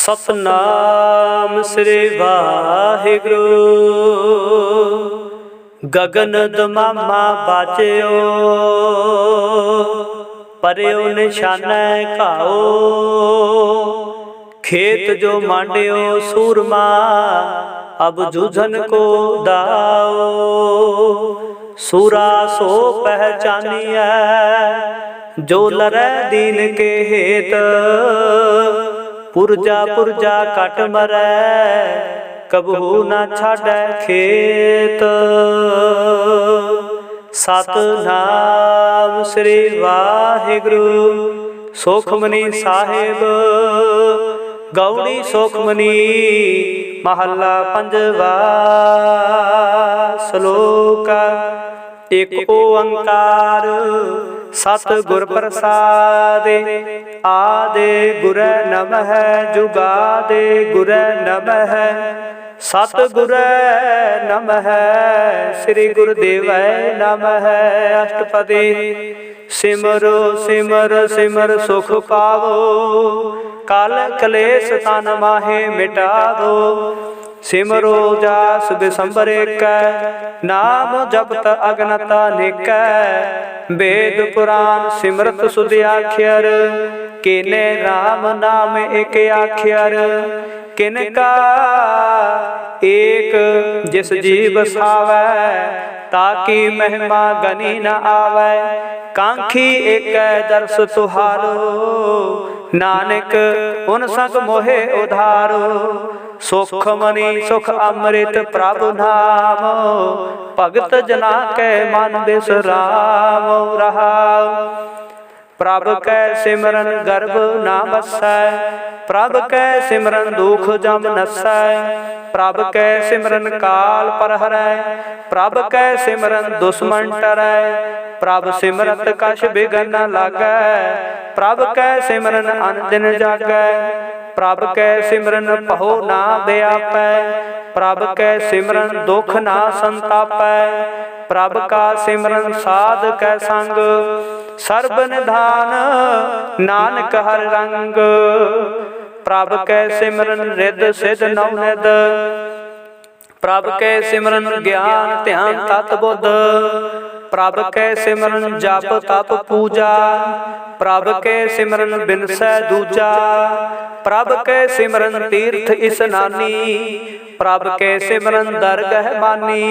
सतनाम श्री वाहिगुरु। गगन दमामा बाजो परयो निशाना घाओ। खेत जो मांडियो सूरमा अब जूझन को दाओ। सूरा सो पहचानिया जो लरै दीन के हेत। पुरजा पुरजा कट मरै कबहू न छाड़ै खेत। सतनाम श्री वाहिगुरु। सुखमनी साहिब गौड़ी सुखमनी महला पंजवा। श्लोक एक ओंकार सतगुर प्रसाद। आदि गुर नमः जुगादि गुर नमः। सतगुर नमः श्री गुरुदेव नमः। अष्टपदी सिमरो सिमर सिमर सुख पावो। काल कलेश तन माहे मिटावो। सिमरो जास बिसंबर एक नाम जपत अगनता निक। वेद पुराण सिमरत सुधि आख्यर किने राम नाम एक आख्यर। किनका एक जिस जीव सावै ताकि महिमा गनी न आवै। कांखी एक दर्श तुहारो नानक उन संग मोहे उधारो। सुख मनी सुख अमृत प्रभु नाम भगत जना के मन बिसराम रहाओ। प्रभ कै सिमरन गर्भ ना बसै। प्रभ कै सिमरन दुख जम नसै। प्रभ कै सिमरन काल पर हरै। प्रभ कै सिमरन दुश्मन टरै। प्रभ सिमरत कछ बिघन न लागै। प्रभ कै सिमरन अन दिन जागै। प्रभ कै सिमरन पहो ना व्यापै। प्रभ कै सिमरन दुख ना संतापै। प्रभ का सिमरन साध कै संग सर्ब निधान नानक हर रंग। प्रभ कै सिमरन रिद सिद्ध नवनिध। प्रभ कै सिमरन ज्ञान ध्यान तत बुध। प्रभ कै सिमरन जप तप पूजा। प्रभ कै सिमरन बिनसै दूजा। प्रभ कै सिमरन तीर्थ इसनानी। प्रभ कै सिमरन दरगह मानी।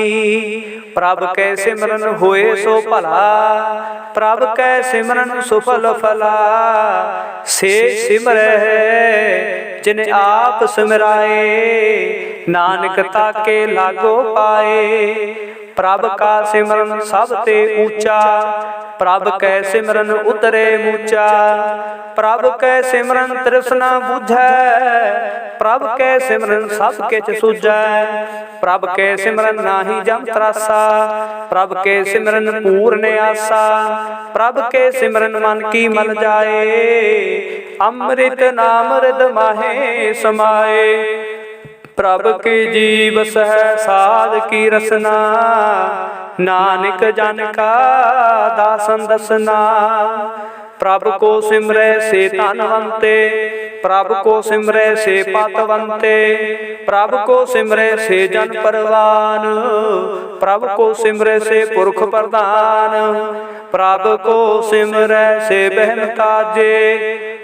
प्रभ कै सिमरन होए सो भला। प्रभ कै सिमरन सुफल फला। से सिमरै जिन आप सिमराए नानक ताके लागो पाए। प्रभ का सिमरन सब ते ऊंचा। प्रभ कै सिमरन उतरे मूचा। प्रभ कै सिमरन तृष्णा बुझै। प्रभ कै सिमरन सब किछ सूझै। प्रभ कै सिमरन नाही जम त्रासा। प्रभ कै सिमरन पूर्ण आसा। प्रभ कै सिमरन मन की मल जाए। अमृत नाम रिद माहे समाए। प्रभ के जीव सह साध की रसना। नानक जन का दासन दसना। प्रभ को सिमरै से धनवंते। प्रभ को सिमरै से पतवंते। प्रभ को सिमरै से जन परवान। प्रभ को सिमरै से पुरख प्रधान। प्रभ को सिमरै से बहन काजे।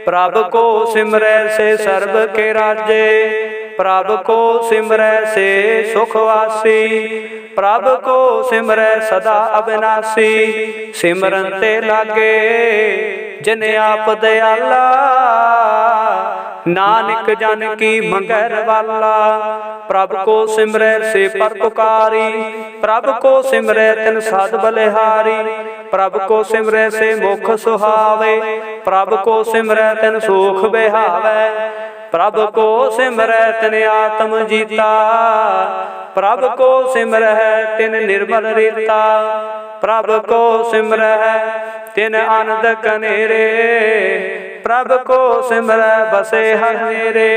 प्रभ को सिमरै से सर्व के राजे। प्रभ को सिमरै से सुखवासी। प्रभ को सिमरै सदा अविनाशी। सिमरन ते लागे जिन आप दयाला। नानक जन की मंगैर वाला। प्रभ को सिमरै से परोपकारी। प्रभ को सिमरै तिन साध बलिहारी। प्रभ को सिमरै से मुख सुहावे। प्रभ को सिमरै तिन सुख बिहावै। प्रभ को सिमरै तिन आत्म जीता। प्रभ को सिमरै तिन निर्मल रीता। प्रभ को सिमरै तिन आनंद कनेरे। प्रभ को सिमरै बसे हर मेरे।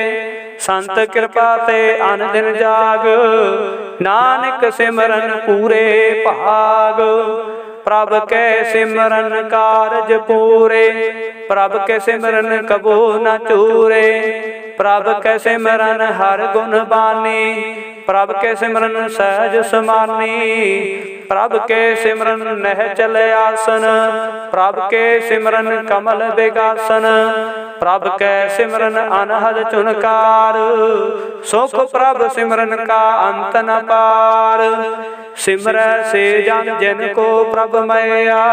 संत कृपा ते अन दिन जाग। नानक सिमरन पूरे भाग। प्रभ के सिमरन कारज पूरे, प्रभ के सिमरन कबो न चूरे। प्रभ के सिमरन हर गुण बानी, प्रभ के सिमरन सहज समानी। प्रभ के सिमरन नह चले आसन, प्रभ के सिमरन कमल बिगासन। प्रभ के सिमरन अनहद चुनकार, सुख प्रभ सिमरन का अंत न पार। सिमर से जन जिनको प्रभ मैया,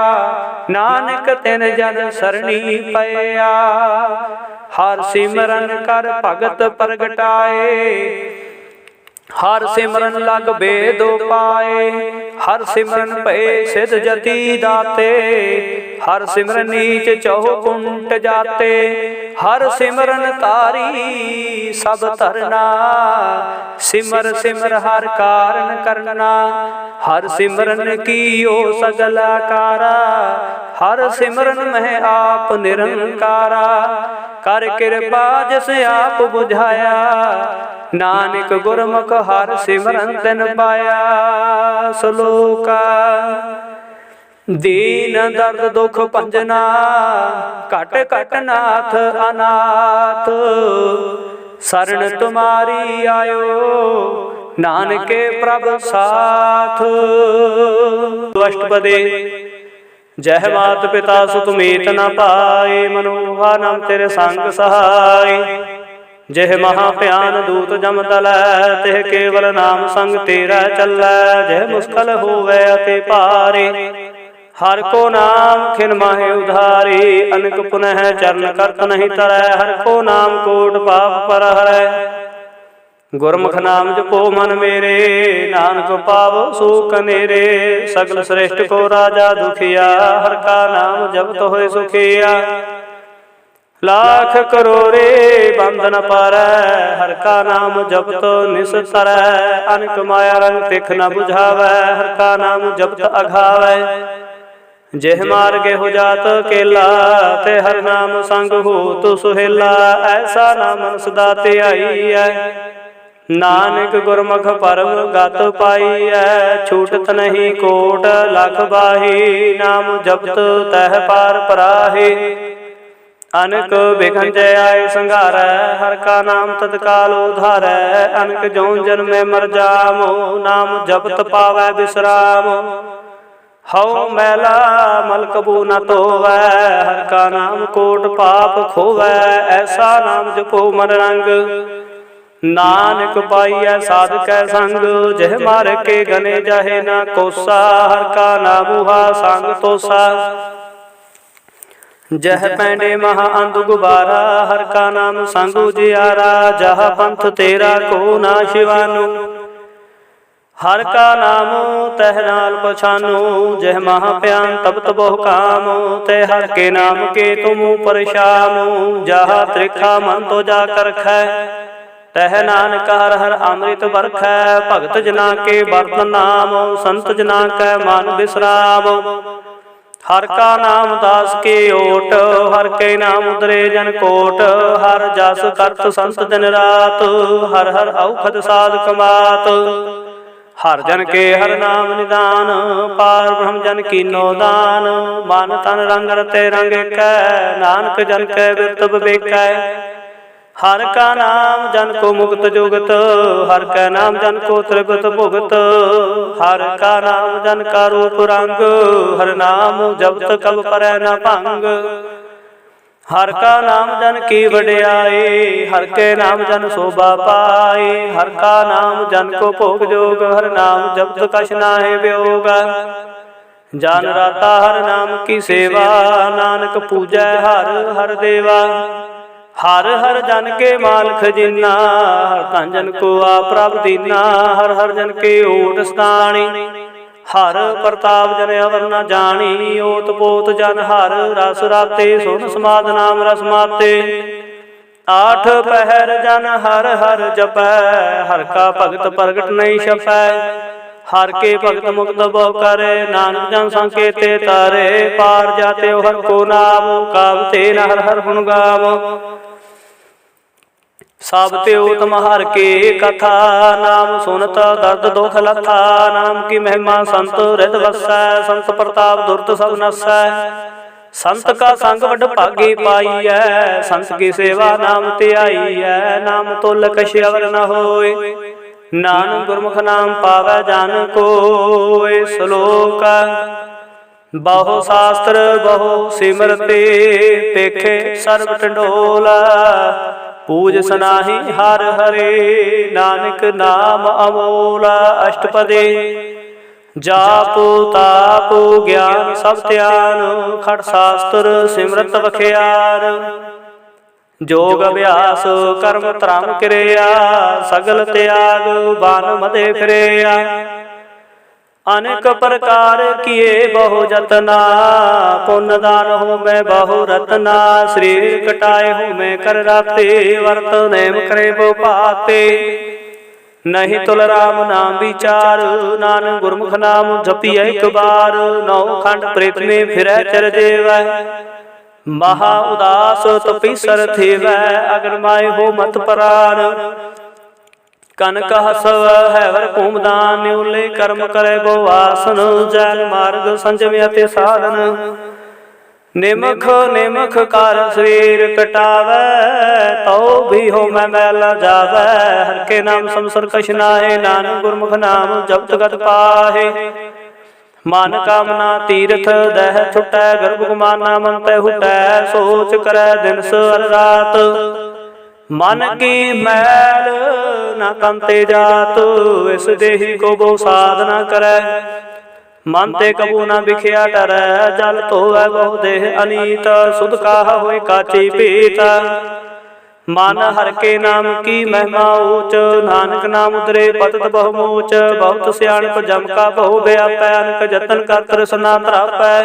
नानक तिन जन सरणी पया। हर सिमरन कर भगत प्रगटाए, हर सिमरन लग बेदो पाए। हर सिमरन भय सिद्ध जति दाते, हर सिमरन नीच चहु कुंट जाते। हर सिमरन तारी सब तरना, सिमर सिमर हर कारण करना। हर सिमरन कीयो सगला कारा, हर सिमरन में आप निरंकारा। कर कृपा जिस आप बुझाया, नानक गुरमुख हर सिमरन तिन पाया। श्लोका दीन दर्द दुख भंजना, घट घट नाथ अनाथ। शरण तुम्हारी आयो, नानके प्रभ साथ। अष्टपदी। जय मात पिता सुत मीत न पाए, मनोहा नाम तेरे संग सहाय। जय महाभयान दूत जम तलै, तेह केवल नाम संग तेरा चलै। जय मुश्किल होवै अति पारे, हर को नाम खिन माहे उधारी। अनक पुनः चरण करत नहीं तरै, हर को नाम कोट पाप पर हरै। गुरमुख नाम जपो मन मेरे, नानक पावो सुख नेरे। सगल श्रेष्ठ को राजा दुखिया, हर का नाम जपत होए सुखिया। लाख करोड़े बंधन पारै, हर का नाम जपत निस्तरै। अनक माया रंग तिख न बुझावै, हर का नाम जपत अघावै। जेह मार्गे हो जात केला, ते हर नाम संग हो तो सुहेला। ऐसा नाम सदा ध्याई है, नानक गुरमुख परम गत पाईऐ। छूटत नहीं कोट लख बाही, नाम जपत तह पार पराही। अनक बिघन जय आए संघारै, हर का नाम तत्काल उधारै। अनक जौन जन्मे मर जामो, नाम जपत पावै विश्राम। हऊ मैला मल कबू न धोवै, हर का नाम कोट पाप खोवै। ऐसा नाम जपो मन रंग, नानक पाईऐ साधकै संग। जह मार के गने जाहे ना कोसा, हर का नाम हुआ संग तोसा। जह पैंडे महा अंध गुबारा, हर का नाम संग उजियारा। जह पंथ तेरा को ना शिवानु, हर का नाम तह नाल पछानो। जह महाप्यान तब तबोह काम, ते हर के नाम के तुम परशाम। जहा त्रिखा मन तो जा कर खै, तह नानक हर हर अमृत बरखै। भगत जना के बरत नाम, संत जना कै मान विश्राम। हर का नाम दास के ओट, हर के नाम उतरे जन कोट। हर जस करत संत दिन रात, हर हर औखद साध कमात। हर जन के हर नाम निदान, पार ब्रह्म जन कीनो दान। मन तन रंग रते रंग कै, नानक जन कै बिरत विवेकै। हर का नाम जन को मुक्त जुगत, हर का नाम जन को त्रिपत भुगत। हर का नाम जन का रूप रंग, हर नाम जपत कब परै न भंग। हर का नाम जन की वड्याई, हर के नाम जन शोभा पाए। हर का नाम जन को भोग जोग, हर नाम जपत कछ नाहि वियोग। जान राता हर नाम की सेवा, नानक पूजै हर हर देवा। हर हर जन के माल खजीना, हर तन जन को आप प्रभ दीना। हर हर जन के ओट स्थानी, हर प्रताप जन अवर न जानी। ओत पोत जन हर रस राते, सुन समाद नाम रस माते। आठ पहर जन हर हर जपै, हर का भगत प्रगट नहीं छपै। हर के भगत मुक्त बहु करे, नानक जन संकेते तारे। पार जाते हर को नाम, कावते न हर हर गुण गावो। सब त्यो तुम हर के कथा, नाम सुनत दर्द दुख लथा। नाम की महिमा संत हृद वसै, संत प्रताप दुर्त सब नसै। संत का संग वड भागी पाईऐ, संत की सेवा नाम त्याईऐ। नाम तुल कछ अवर न होय, नानक गुरमुख नाम पावै जान कोय। श्लोक बहु शास्त्र बहु सिमरते, पेखे सर्व टंडोला। पूज सनाही हर हरे, नानक नाम अमोला। अष्टपदे जाप ताप ज्ञान सब त्यान, खट शास्त्र सिमरत बखियार। जोग अभ्यास कर्म धर्म क्रिया, सगल त्याग बान मदे फिरिया। अनेक प्रकार किए बहु जतना, पुण्य दान हो मैं बहु रतना। शरीर कटाए हो मैं कर राते, वर्त नेम करे वो पाते। नहीं तुल राम नाम विचार, नानक गुरमुख नाम जपिए एक बार। नौ खंड प्रेत में फिरै चर जेवै, महा उदास तपीसर थेवै। अगर माय हो मत परार, कनक हसव हैवर कुमदान। न्यूले कर्म करे बो आसन, जैन मार्ग संजम अति साधन। निमख निमख कार शरीर कटावै, तो भी हो मैं मैला जावै। हर के नाम समसर कछ नाहे, नानक गुरमुख नाम जपत गत पाहे। मन कामना तीर्थ दह छुटै, गर्भ गुमाना मन तै हुटै। सोच करै दिन सर रात, मन की मैल न कंते जात। इस देही को बो साध न करे, मन ते कबू न बिखिया डरै। जल धोवै बहु देह अनीत, सुध काह होय काची पीत। मन हर के नाम की महिमा ऊच, नानक नाम उतरे पतत बहु मोच। बहुत सियाणप जम का बहु व्यापै, अनक जतन कर तृष्णा त्रापै।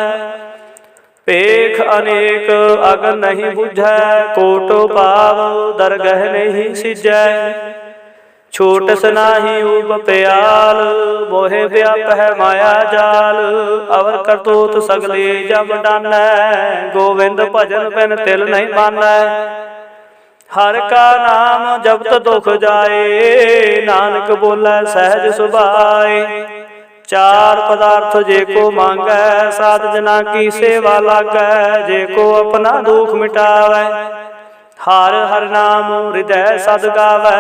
पेख अनेक अगन नहीं बुझै, कोटो पाव दरगह नहीं सिजै। छोट सनाही उब प्याल, मोहे व्याप है माया जाल। अवर करतूत सगले जम डानै, गोविंद भजन बिन तिल नहीं मानै। हर का नाम जपत दुख जाए, नानक बोलै सहज सुभाए। चार पदार्थ जे को मांगै, सात जना की सेवा लागै। जे को अपना दुख मिटावै, हर हर नाम हृदय सद गावै।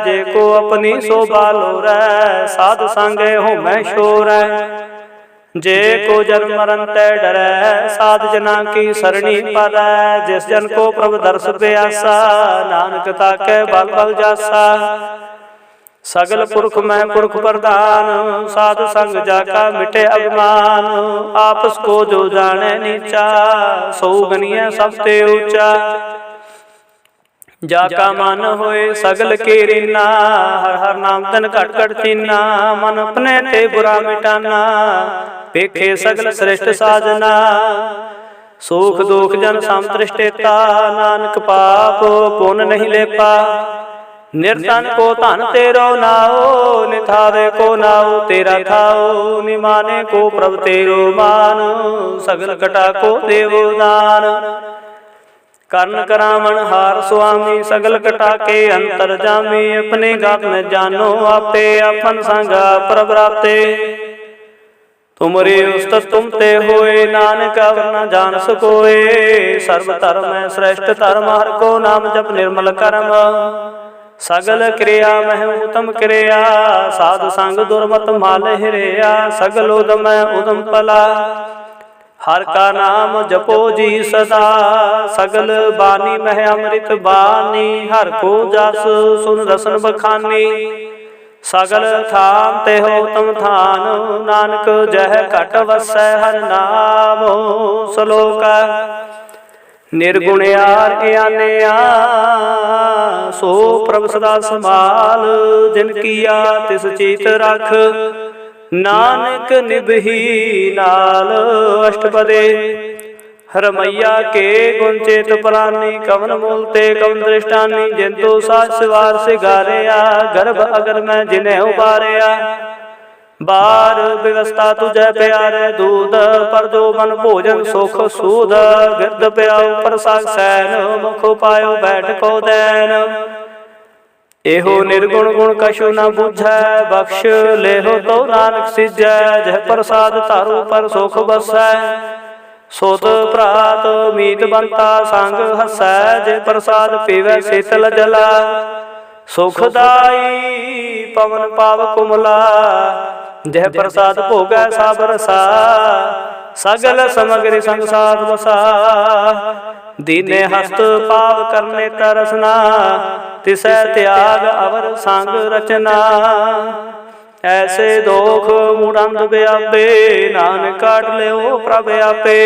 जे को अपनी शोभा लोरै, साध संगे होमै शोरै। जे को जन्म मरण तै डरै, सात जना की सरणी परै। जिस जन को प्रभु दर्श प्यासा, नानक ताकै बल बल जासा। सगल पुरख मैं पुरख प्रधान, साध संग जाका मिटे अभिमान। आपस को जो जाने नीचा, सो गनिय सब ते ऊंचा। जाका मन होए सगल के रीना, हर हर नाम तन घट घट चीना। मन अपने ते बुरा मिटाना, पेखे सगल श्रेष्ठ साजना। सुख दुख जन समतृष्टेता, नानक पाप पुन नहीं लेपा। निर्धन को धन तेरो नाओ, निथावे को नाओ तेरा थाओ। निमाने को प्रभ तेरो मान, सगल कटा को देवो दान। कर्ण करावण हार स्वामी, सगल कटा के अंतर जामी। अपने गात में जानो आपे, अपन संगा प्रभराते। तुमरे उस्तत तुम ते होए, नानक अवर न जान सकोए। सर्व धर्म है श्रेष्ठ धर्म, हर को नाम जप निर्मल कर्म। सगल क्रिया मह उत्तम क्रिया, साधु संग दुर्मत माल हिरिया। सगल उदम उदम पला, हर का नाम जपो जी सदा। सगल बानी मह अमृत बानी, हर को जस सुन रसन बखानी। सगल थाम ते हो तम थान, नानक जह घट वसै हर नाम। श्लोक निर्गुण यार आनिया, सो प्रभ सदा संभाल। जिनकी या तिस चीत रख, नानक निभही नाल। अष्टपदे रमैया के गुण चेत प्राणी, कवन मूलते कवन दृष्टानी। जिंतु सास वार सिगारिया, गर्भ अगर मैं जिन्हें उबारिया। बार व्यवस्था तुझे प्यारे दूध, पर जो मन भोजन सुख सूद। गिरद प्याऊ प्रसाद सैन, मुख पायो बैठ को दैन। एहो निर्गुण गुण कछु न बुझै, बख्श लेहो तो नानक सिजै। जह प्रसाद तारू पर सुख बसै, सोत प्रात मीत बनता संग हसै। जे प्रसाद पीवै शीतल जला, सुखदाई पवन पाव कुमला। जह प्रसाद भोगै सब रसा, सगल समग्री संग साध बसा। दीने हस्त पाव करने तरसना, तिसै त्याग अवर संग रचना। ऐसे दोख मुड़ंद व्यापे, नानक काट लियो प्रभ आपे।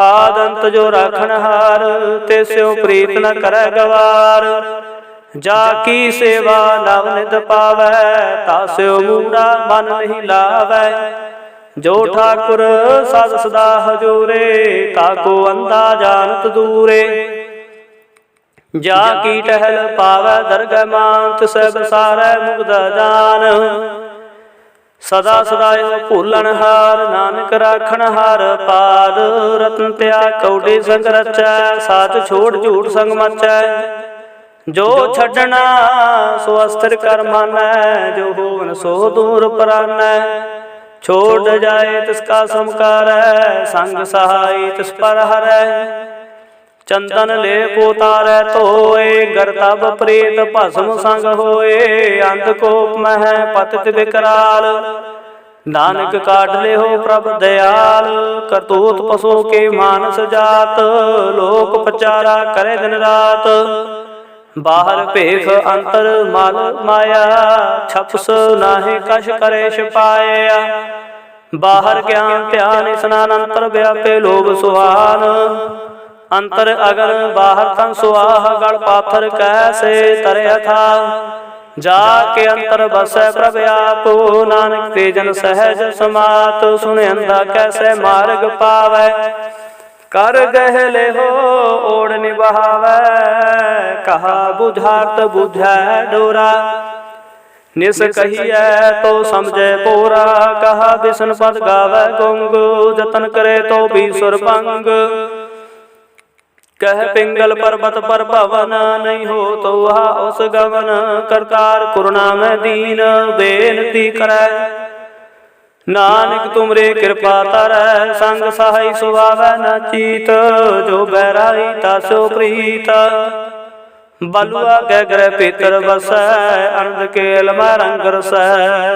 आदंत जो राखन हार, तिस्यो प्रीत न करे गवार। जाकी सेवा नवनित पावै, तास्यो मूढ़ा मन नहीं लावै। जो ठाकुर सद सदा हजूरे, ताको अंधा जानत दूरे। जाकी टहल पावै दरगह मान, तिसै बसारै मुग्ध जान। सदा सदायो भूलन हार, नानक राखन हार पार। रतन त्याग कौडे संग रचै, साच छोड़ झूठ संग मचै। जो छड़ना सो अस्थिर कर मानै, जो होवन सो दूर परानै। छोड़ जाए तिसका समकार, संग सहाय तिस पर हरै। चंदन ले पोतारै धोए, गर्तब प्रेत भस्म संग होए। अंधकोप मह पतित विकराल, नानक काट ले हो प्रभ दयाल। करतूत पशु के मानस जात, लोक प्रचारा करे दिन रात। बाहर भेख अंतर मल माया, छपस नाहि कछ करे छिपाया। बाहर ज्ञान ध्यान स्नान, अंतर व्यापे लोभ सुहान। अंतर अगन बाहर तन सुआह, गढ़ पाथर कैसे तरे था। जाके अंतर बसै प्रभ आपो, नानक तेजन सहज समात। सुने अंधा कैसे मार्ग पावै, कर गहले हो ओढ़ निभावै। कहा बुझात बुझै डोरा, निस कहिए तो समझे पोरा। कहा बिसन पद गावै गुंग, जतन करे तो भी सुर भंग। कह पिंगल पर्वत पर भवन, नहीं हो तो वहा उस गवन। करतार करुणा में दीन, बेनती करे नानक तुमरे कृपा तरै। संग सहाय सुभावै न चीत, जो बैराई तासो प्रीत। बलुआ के ग्रह पितर बसै, अनंद केल में रंग रसै।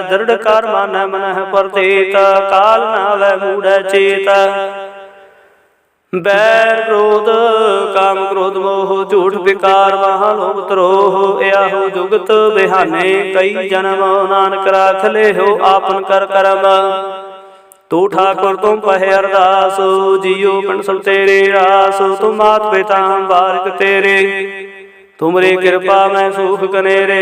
दृढ़ कर मन मन प्रतीत, काल नावै मूढ़ चेत। बैर क्रोध काम क्रोध मोह, झूठ विकार महालोभ द्रोह। याहू जुगत बिहाने कई जन्म, नानक राख ले हो आपन कर करम। तू ठाकुर तुम पहे अरदास, जियो पिंड सब तेरे रास। तुम मात पिता हम बारिक तेरे, तुमरी कृपा में सुख कनेरे।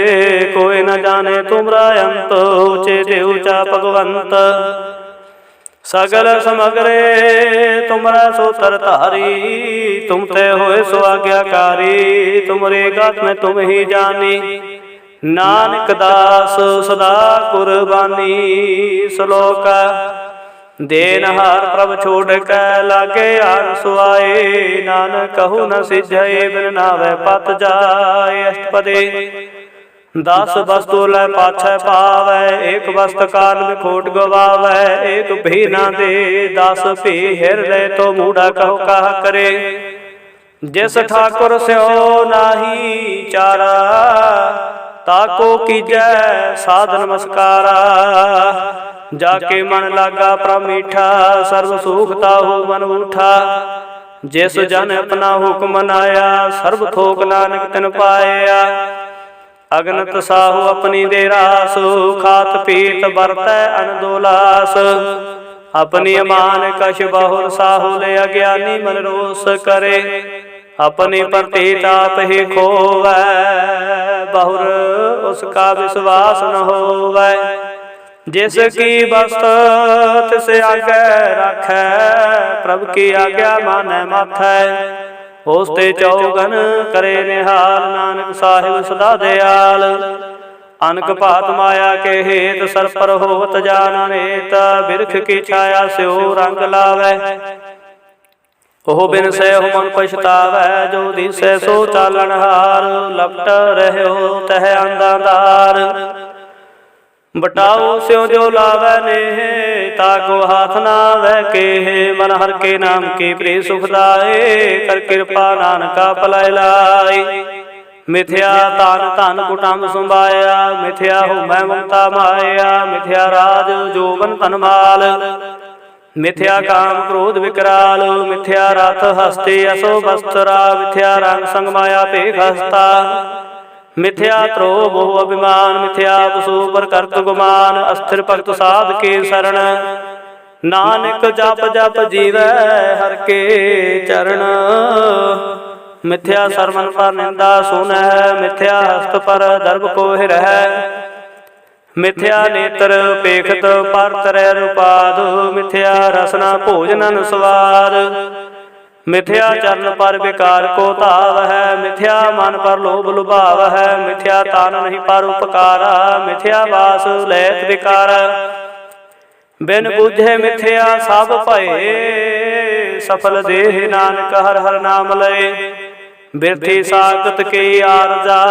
कोई न जाने तुमरा अंत, ऊंचे ते ऊंचा भगवंत। सगल समग्रे तुमरा सोतर तारी, तुम ते होए सो आज्ञाकारी। तुमरे गात में तुम ही जानी, नानक दास सदा कुर्बानी। श्लोक देनहार प्रभ छोड़ के लागे आन सुआए। नानक कहु न सिझे बिन नावे पत जाए। अष्टपदी दस वस्तु लै पाछै पावै, एक वस्त कान में खोट गवावै। एक भी ना दे दस भी हृदय, तो मूढ़ा कहो कहा करे। जिस ठाकुर स्यो नाही चारा, ताको कीजै साध नमस्कारा। जाके मन लागा प्रभ मीठा, सर्व सुख ताहु मन उठा। जिस जन अपना हुक्म मनाया, सर्व थोक नानक तिन पाया। अगनत साहु अपनी दे रास, खात पीत बरतै अनदोलास। अपनी अमान कछ बहुर साहु, ले अज्ञानी मन रोस करे। अपनी प्रतीत आप ही खोवै, बहुर उसका विश्वास न होवै। जिसकी वस्तु तिसे आगे रखै, प्रभु की आज्ञा मानै माथै। होस्ते चौगन करे निहाल, नानक साहिब सदा दयाल। अनक भात माया के हेत, सर पर होत जान नेत। बिरख की छाया स्यो रंग लावै, ਉਹ ਬਿਨ ਸਹਿ ਮਨ ਪਛਤਾਵੈ, ਜੋ ਦਿਸੈ ਸੋ ਚਾਲਣਹਾਰ। ਲਪਟ ਰਹਿਓ ਤਹ ਅੰਦਾਦਾਰ, ਬਟਾਓ ਸਿਉ ਜੋ ਲਾਵੈ ਨੇਹ। ਤਾਕੋ ਹਾਥ ਨਾ ਵਹਿ ਕੇ, ਮਨ ਹਰ ਕੇ ਨਾਮ ਕੀ ਪ੍ਰੀ ਸੁਖਦਾਏ। ਕਰ ਕਿਰਪਾ ਨਾਨਕਾ ਭਲਾਇ ਲਾਈ। ਮਿਥਿਆ ਤਨ ਧਨ ਕੁਟੰਬ ਸੰਭਾਇਆ, ਮਿਥਿਆ ਹੋਮੈ ਮਮਤਾ ਮਾਇਆ। ਮਿਥਿਆ ਰਾਜ ਜੋਬਨ ਧਨ ਮਾਲ, ਮਿਥਿਆ ਕਾਮ ਕ੍ਰੋਧ ਵਿਕਰਾਲ। ਮਿਥਿਆ ਰਥ ਹਸਤੇ ਅਸੋ ਬਸਤਰਾ, ਮਿਥਿਆ ਰੰਗ ਸੰਗ ਮਾਇਆ ਭੇਖ ਹਸਤਾ। ਮਿਥਿਆ ਧਰੋ ਬਹੁ ਅਭਿਮਾਨ, ਮਿਥਿਆ ਪਸੂ ਪਰ ਕਰਤ ਗੁਮਾਨ। ਅਸਥਿਰ ਭਗਤ ਸਾਧ ਕੇ ਸਰਣ, ਨਾਨਕ ਜਪ ਜਪ ਜੀਵੈ ਹਰ ਕੇ ਚਰਨ। ਮਿਥਿਆ ਸਰਵਨ ਪਰ ਨਿੰਦਾ ਸੁਨੈ, ਮਿਥਿਆ ਹਸਤ ਪਰ ਦਰਬ ਕੋ ਹਿਰੈ। ਮਿਥਿਆ ਨੇਤਰ ਪੇਖਤ ਪਰ ਤਰੈ ਰੁਪਾਦ, ਮਿਥਿਆ ਰਸਨਾ ਭੋਜਨਨ ਸਵਾਦ। ਮਿਥਿਆ ਚਰਨ ਪਰ ਵਿਕਾਰ ਕੋ ਧਾਵ ਹੈ, ਮਿਥਿਆ ਮਨ ਪਰ ਲੋਭ ਲੁਭਾਵ ਹੈ। ਮਿਥਿਆ ਤਨ ਨਹੀਂ ਪਰ ਉਪਕਾਰਾ, ਮਿਥਿਆ ਵਾਸ ਲੈਤ ਵਿਕਾਰ। ਬਿਨ ਬੁਝੇ ਮਿਥਿਆ ਸਭ ਭਏ, ਸਫਲ ਦੇਹ ਨਾਨਕ ਹਰ ਹਰ ਨਾਮ ਲਏ। ਬਿਰਥੀ ਸਾਖਤ ਕੀ ਆਰਜਾ,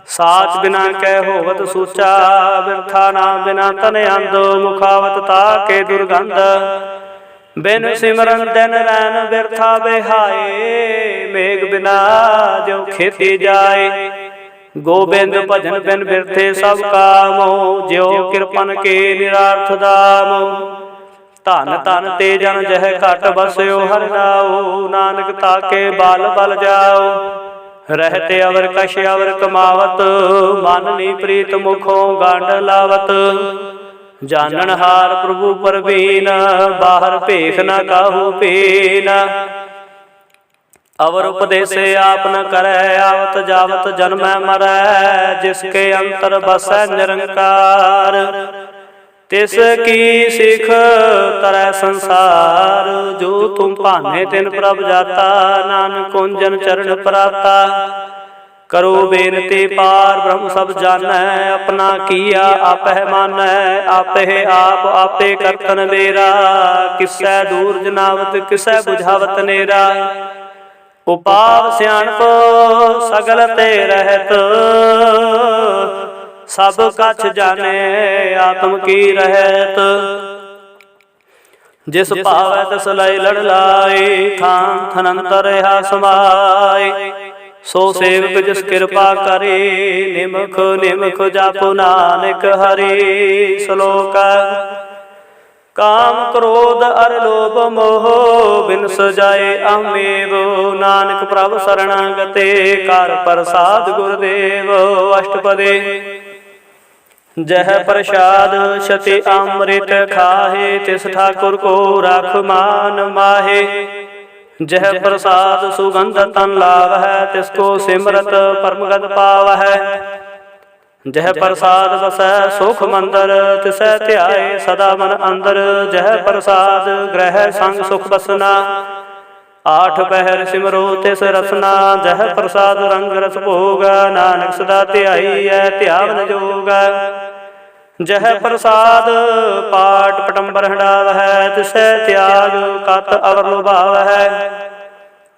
ਸਾਚ ਬਿਨਾ ਕੈ ਹੋਵਤ ਸੂਚਾ। ਬਿਰਥਾ ਨਾਮ ਬਿਨਾ ਤਨ ਅੰਧ, ਮੁਖਾਵਤ ਤਾ ਕੇ ਦੁਰਗੰਧ। ਬਿਨ ਸਿਮਰਨ ਦਿਨ ਰੈਨ ਬਿਰਥਾ ਬਿਹਾਏ, ਮੇਘ ਬਿਨਾ ਜੋ ਖੇਤੀ ਜਾਏ। ਗੋਬਿੰਦ ਭਜਨ ਬਿਨ ਬਿਰਥੇ ਸਭ ਕਾਮੋ, ਜਿਉ ਕਿਰਪਨ ਕੇ ਨਿਰਾਰਥ ਦਾਮੋ। ਧਨ ਧਨ ਤੇ ਜਨ ਜਹ ਘਟ ਬਸਿਓ ਹਰਿ ਨਾਉ, ਨਾਨਕ ਤਾਕੇ ਬਲ ਬਲ ਜਾਓ। ਰਹਿਤੇ ਅਵਰ ਕਛ ਅਵਰ ਕਮਾਵਤ, ਮਨ ਨੀ ਪ੍ਰੀਤ ਮੁਖੋਂ ਗੰਢ ਲਾਵਤ। ਜਾਨਣ ਹਾਰ ਪ੍ਰਭੂ ਪਰਬੀਨ, ਬਾਹਰ ਭੇਖ ਨ ਕਾਹੂ ਪੀਨ। ਅਵਰ ਉਪਦੇਸੇ ਆਪ ਨ ਕਰੈ, ਆਵਤ ਜਾਵਤ ਜਨਮੈ ਮਰੈ। ਜਿਸ ਕੇ ਅੰਤਰ ਬਸੈ ਨਿਰੰਕਾਰ, ਤਿਸ ਕੀ ਸਿਖ ਤਰੈ ਸੰਸਾਰ। ਜੋ ਤੁਮ ਭਾਨੇ ਤਿਨ ਪ੍ਰਭ ਜਾਤਾ, ਨਾਨਕ ਕੁੰਜਨ ਚਰਨ ਪਰਾਤਾ। ਕਰੋ ਬੇਨਤੀ ਪਾਰ ਬ੍ਰਹਮ ਸਭ ਜਾਣੈ, ਆਪਣਾ ਕੀਆ ਆਪਹਿ ਮਾਨੈ। ਆਪਹਿ ਆਪ ਆਪੇ ਕਰਤਨ ਮੇਰਾ, ਕਿਸੈ ਦੂਰ ਜਨਾਵਤ ਕਿਸੈ ਬੁਝਾਵਤ ਨੇਰਾ। ਉਪਾਵ ਸਿਆਣਪ ਸਗਲ ਤੇ ਰਹਿਤ, ਸਭ ਕਛ ਜਾਣੇ ਆਤਮ ਕੀ ਰਹਿਤ। ਜਿਸ ਭਾਵੈ ਤਿਸ ਲਈ ਲੜ ਲਾਏ, ਥਾਨ ਥਨੰਤਰ ਰਹਾ ਸਮਾਏ। ਸੋ ਸੇਵਕ ਜਿਸ ਕਿਰਪਾ ਕਰੇ, ਨਿਮਖ ਨਿਮਖ ਜਪੁ ਨਾਨਕ ਹਰਿ। ਸ਼ਲੋਕ ਕਾਮ ਕ੍ਰੋਧ ਅਰ ਲੋਭ ਮੋਹ, ਬਿਨ ਸਜਾਏ ਅਮੇਵ। ਨਾਨਕ ਪ੍ਰਭ ਸਰਣਾਗਤੇ, ਕਰ ਪ੍ਰਸਾਦ ਗੁਰਦੇਵ। ਅਸ਼ਟਪਦੇ ਜਹ ਪ੍ਰਸਾਦ ਛਤੀ ਅੰਮ੍ਰਿਤ ਖਾਹੇ, ਤਿਸ ਠਾਕੁਰ ਕੋ ਰਖ ਮਾਨ ਮਾਹੇ। ਜਹ ਪ੍ਰਸਾਦ ਸੁਗੰਧ ਤਨ ਲਾਵਹਿ, ਤਿਸ ਕੋ ਸਿਮਰਤ ਪਰਮਗਤ ਪਾਵਹਿ। ਜਹ ਪ੍ਰਸਾਦ ਵਸੈ ਸੁਖ ਮੰਦਰ, ਤਿਸੈ ਧਿਆਏ ਸਦਾ ਮਨ ਅੰਦਰ। ਜਹ ਪ੍ਰਸਾਦ ਗ੍ਰਹਿ ਸੰਗ ਸੁਖ ਬਸਨਾ, ਆਠ ਪਹਿਰ ਸਿਮਰੋ ਤਿਸ ਰਸਨਾ। ਜਹ ਪ੍ਰਸਾਦ ਰੰਗ ਰਸ ਭੋਗ, ਨਾਨਕ ਸਦਾ ਧਿਆਈਐ ਧਿਆਵਨ ਜੋਗ। ਜਹ ਪ੍ਰਸਾਦ ਪਾਟ ਪਟੰਬਰ ਹੰਡਾਵਹਿ, ਤਿਸੈ ਤਿਆਗ ਕਤ ਅਵਰ ਲੁਭਾਵਹਿ।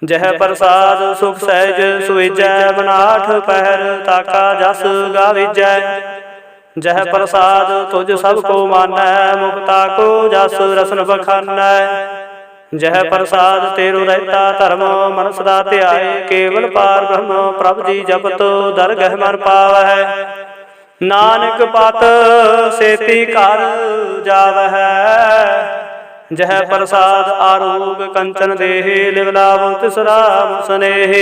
ਜਹ ਪ੍ਰਸਾਦ ਸੁਖ ਸਹਿਜ ਸੁਈਜੈ, ਮਨਾਠ ਪਹਿਰ ਤਾਕਾ ਜਸ ਗਾਵੀਜੈ। ਜਹ ਪ੍ਰਸਾਦ ਤੁਝ ਸਭ ਕੋ ਮਾਨੈ, ਮੁਕਤਾ ਕੋ ਜਸ ਰਸਨ ਬਖਾਨੈ। ਜਹ ਪ੍ਰਸਾਦ ਤੇਰੋ ਰਹਿਤਾ ਧਰਮ, ਮਨ ਸਦਾ ਧਿਆਏ ਕੇਵਲ ਪਾਰ ਬ੍ਰਹਮ। ਪ੍ਰਭ ਜੀ ਜਪਤ ਦਰਗਹਿ ਮਨ ਪਾਵਹਿ, ਨਾਨਕ ਪਤ ਸੇਤੀ ਘਰ ਜਾਵਹਿ। ਜਹ ਪ੍ਰਸਾਦ ਆਰੋਗ ਕੰਚਨ ਦੇਹ, ਲਿਵ ਲਾਭ ਤਿਸ ਰਾਮ ਸਨੇਹ।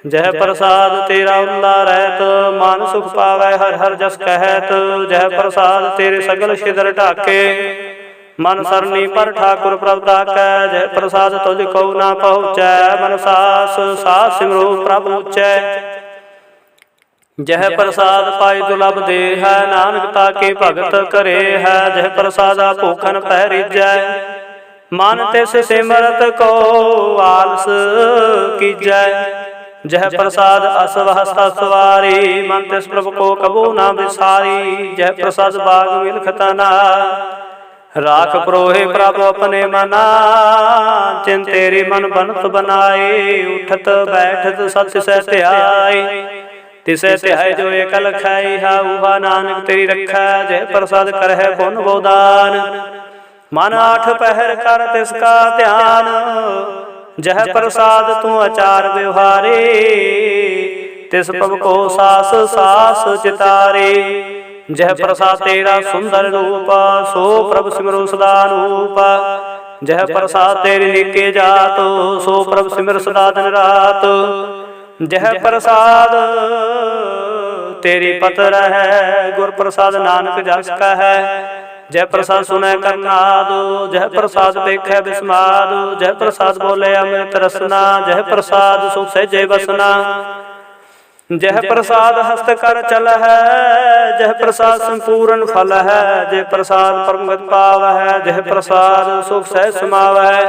ਜਹ ਪ੍ਰਸਾਦ ਤੇਰਾ ਉਲਾ ਰਹਿਤ, ਮਨ ਸੁਖ ਪਾਵੈ ਹਰ ਹਰ ਜਸ ਕਹਿਤ। ਜਹ ਪ੍ਰਸਾਦ ਤੇਰੇ ਸਗਲ ਛਿਦਰ ਢਾਕੇ, ਮਨ ਸਰਨੀ ਪਰ ਠਾਕੁਰ ਪ੍ਰਭ ਤਾਕੈ। ਜਹ ਪ੍ਰਸਾਦ ਤੁਝ ਕਉ ਨਾ ਪਹੁੰਚੈ, ਮਨ ਸਾਸ ਸਾਸ ਸਿਮਰੋ ਪ੍ਰਭ ਉਚੈ। ਜਹ ਪ੍ਰਸਾਦ ਪਾਈ ਦੁਲਭ ਦੇ ਹੈ, ਨਾਨਕ ਤਾਕੇ ਭਗਤ ਕਰੇ ਹੈ। ਜਹ ਪ੍ਰਸਾਦਾ ਭੂਖਨ ਪਹਿ ਰੀਜੈ, ਮਨ ਤਿਸ ਸਿਮਰਤ ਕੋ ਆਲਸ ਕੀਜੈ। ਜਹ ਪ੍ਰਸਾਦ ਅਸਵ ਹਸਤਾ ਸਵਾਰੀ, ਮਨ ਤਿਸ ਪ੍ਰਭ ਕੋ ਕਬੂ ਨਾ ਵਿਸਾਰੀ। ਜਹ ਪ੍ਰਸਾਦ ਬਾਗ ਮਿਲਖ ਤਨਾ, राख प्रोहे प्रभु अपने मना, चिन तेरी मन बनत बनाए। उठत बैठत सत्य सह ध्याय, तिसै ध्याय जो एकल खाई। हा उहा नानक तेरी रखै, जय प्रसाद कर है पुन बोदान। मन आठ पहर कर तिसका ध्यान, जह प्रसाद तू आचार व्यवहारे। तिस प्रभु को सास सास चितारे, जह प्रसाद तेरा सुंदर रूप। सो प्रभु सिमरो सदा रूप, जह प्रसाद तेरी निके जात। सो प्रभु सिमर सदा दिन रात, जह प्रसाद तेरी पत रहे। गुर प्रसाद नानक जस का है, जय प्रसाद सुनै करनाद। जय प्रसाद देखे बिस्माद, जय प्रसाद बोले अमृत रसना। जय प्रसाद सुख सहजे बसना, जह प्रसाद हस्त कर चल है। जह प्रसाद संपूर्ण फल है, जय प्रसाद परमगत पाव है। जह प्रसाद सुख सह समाव है,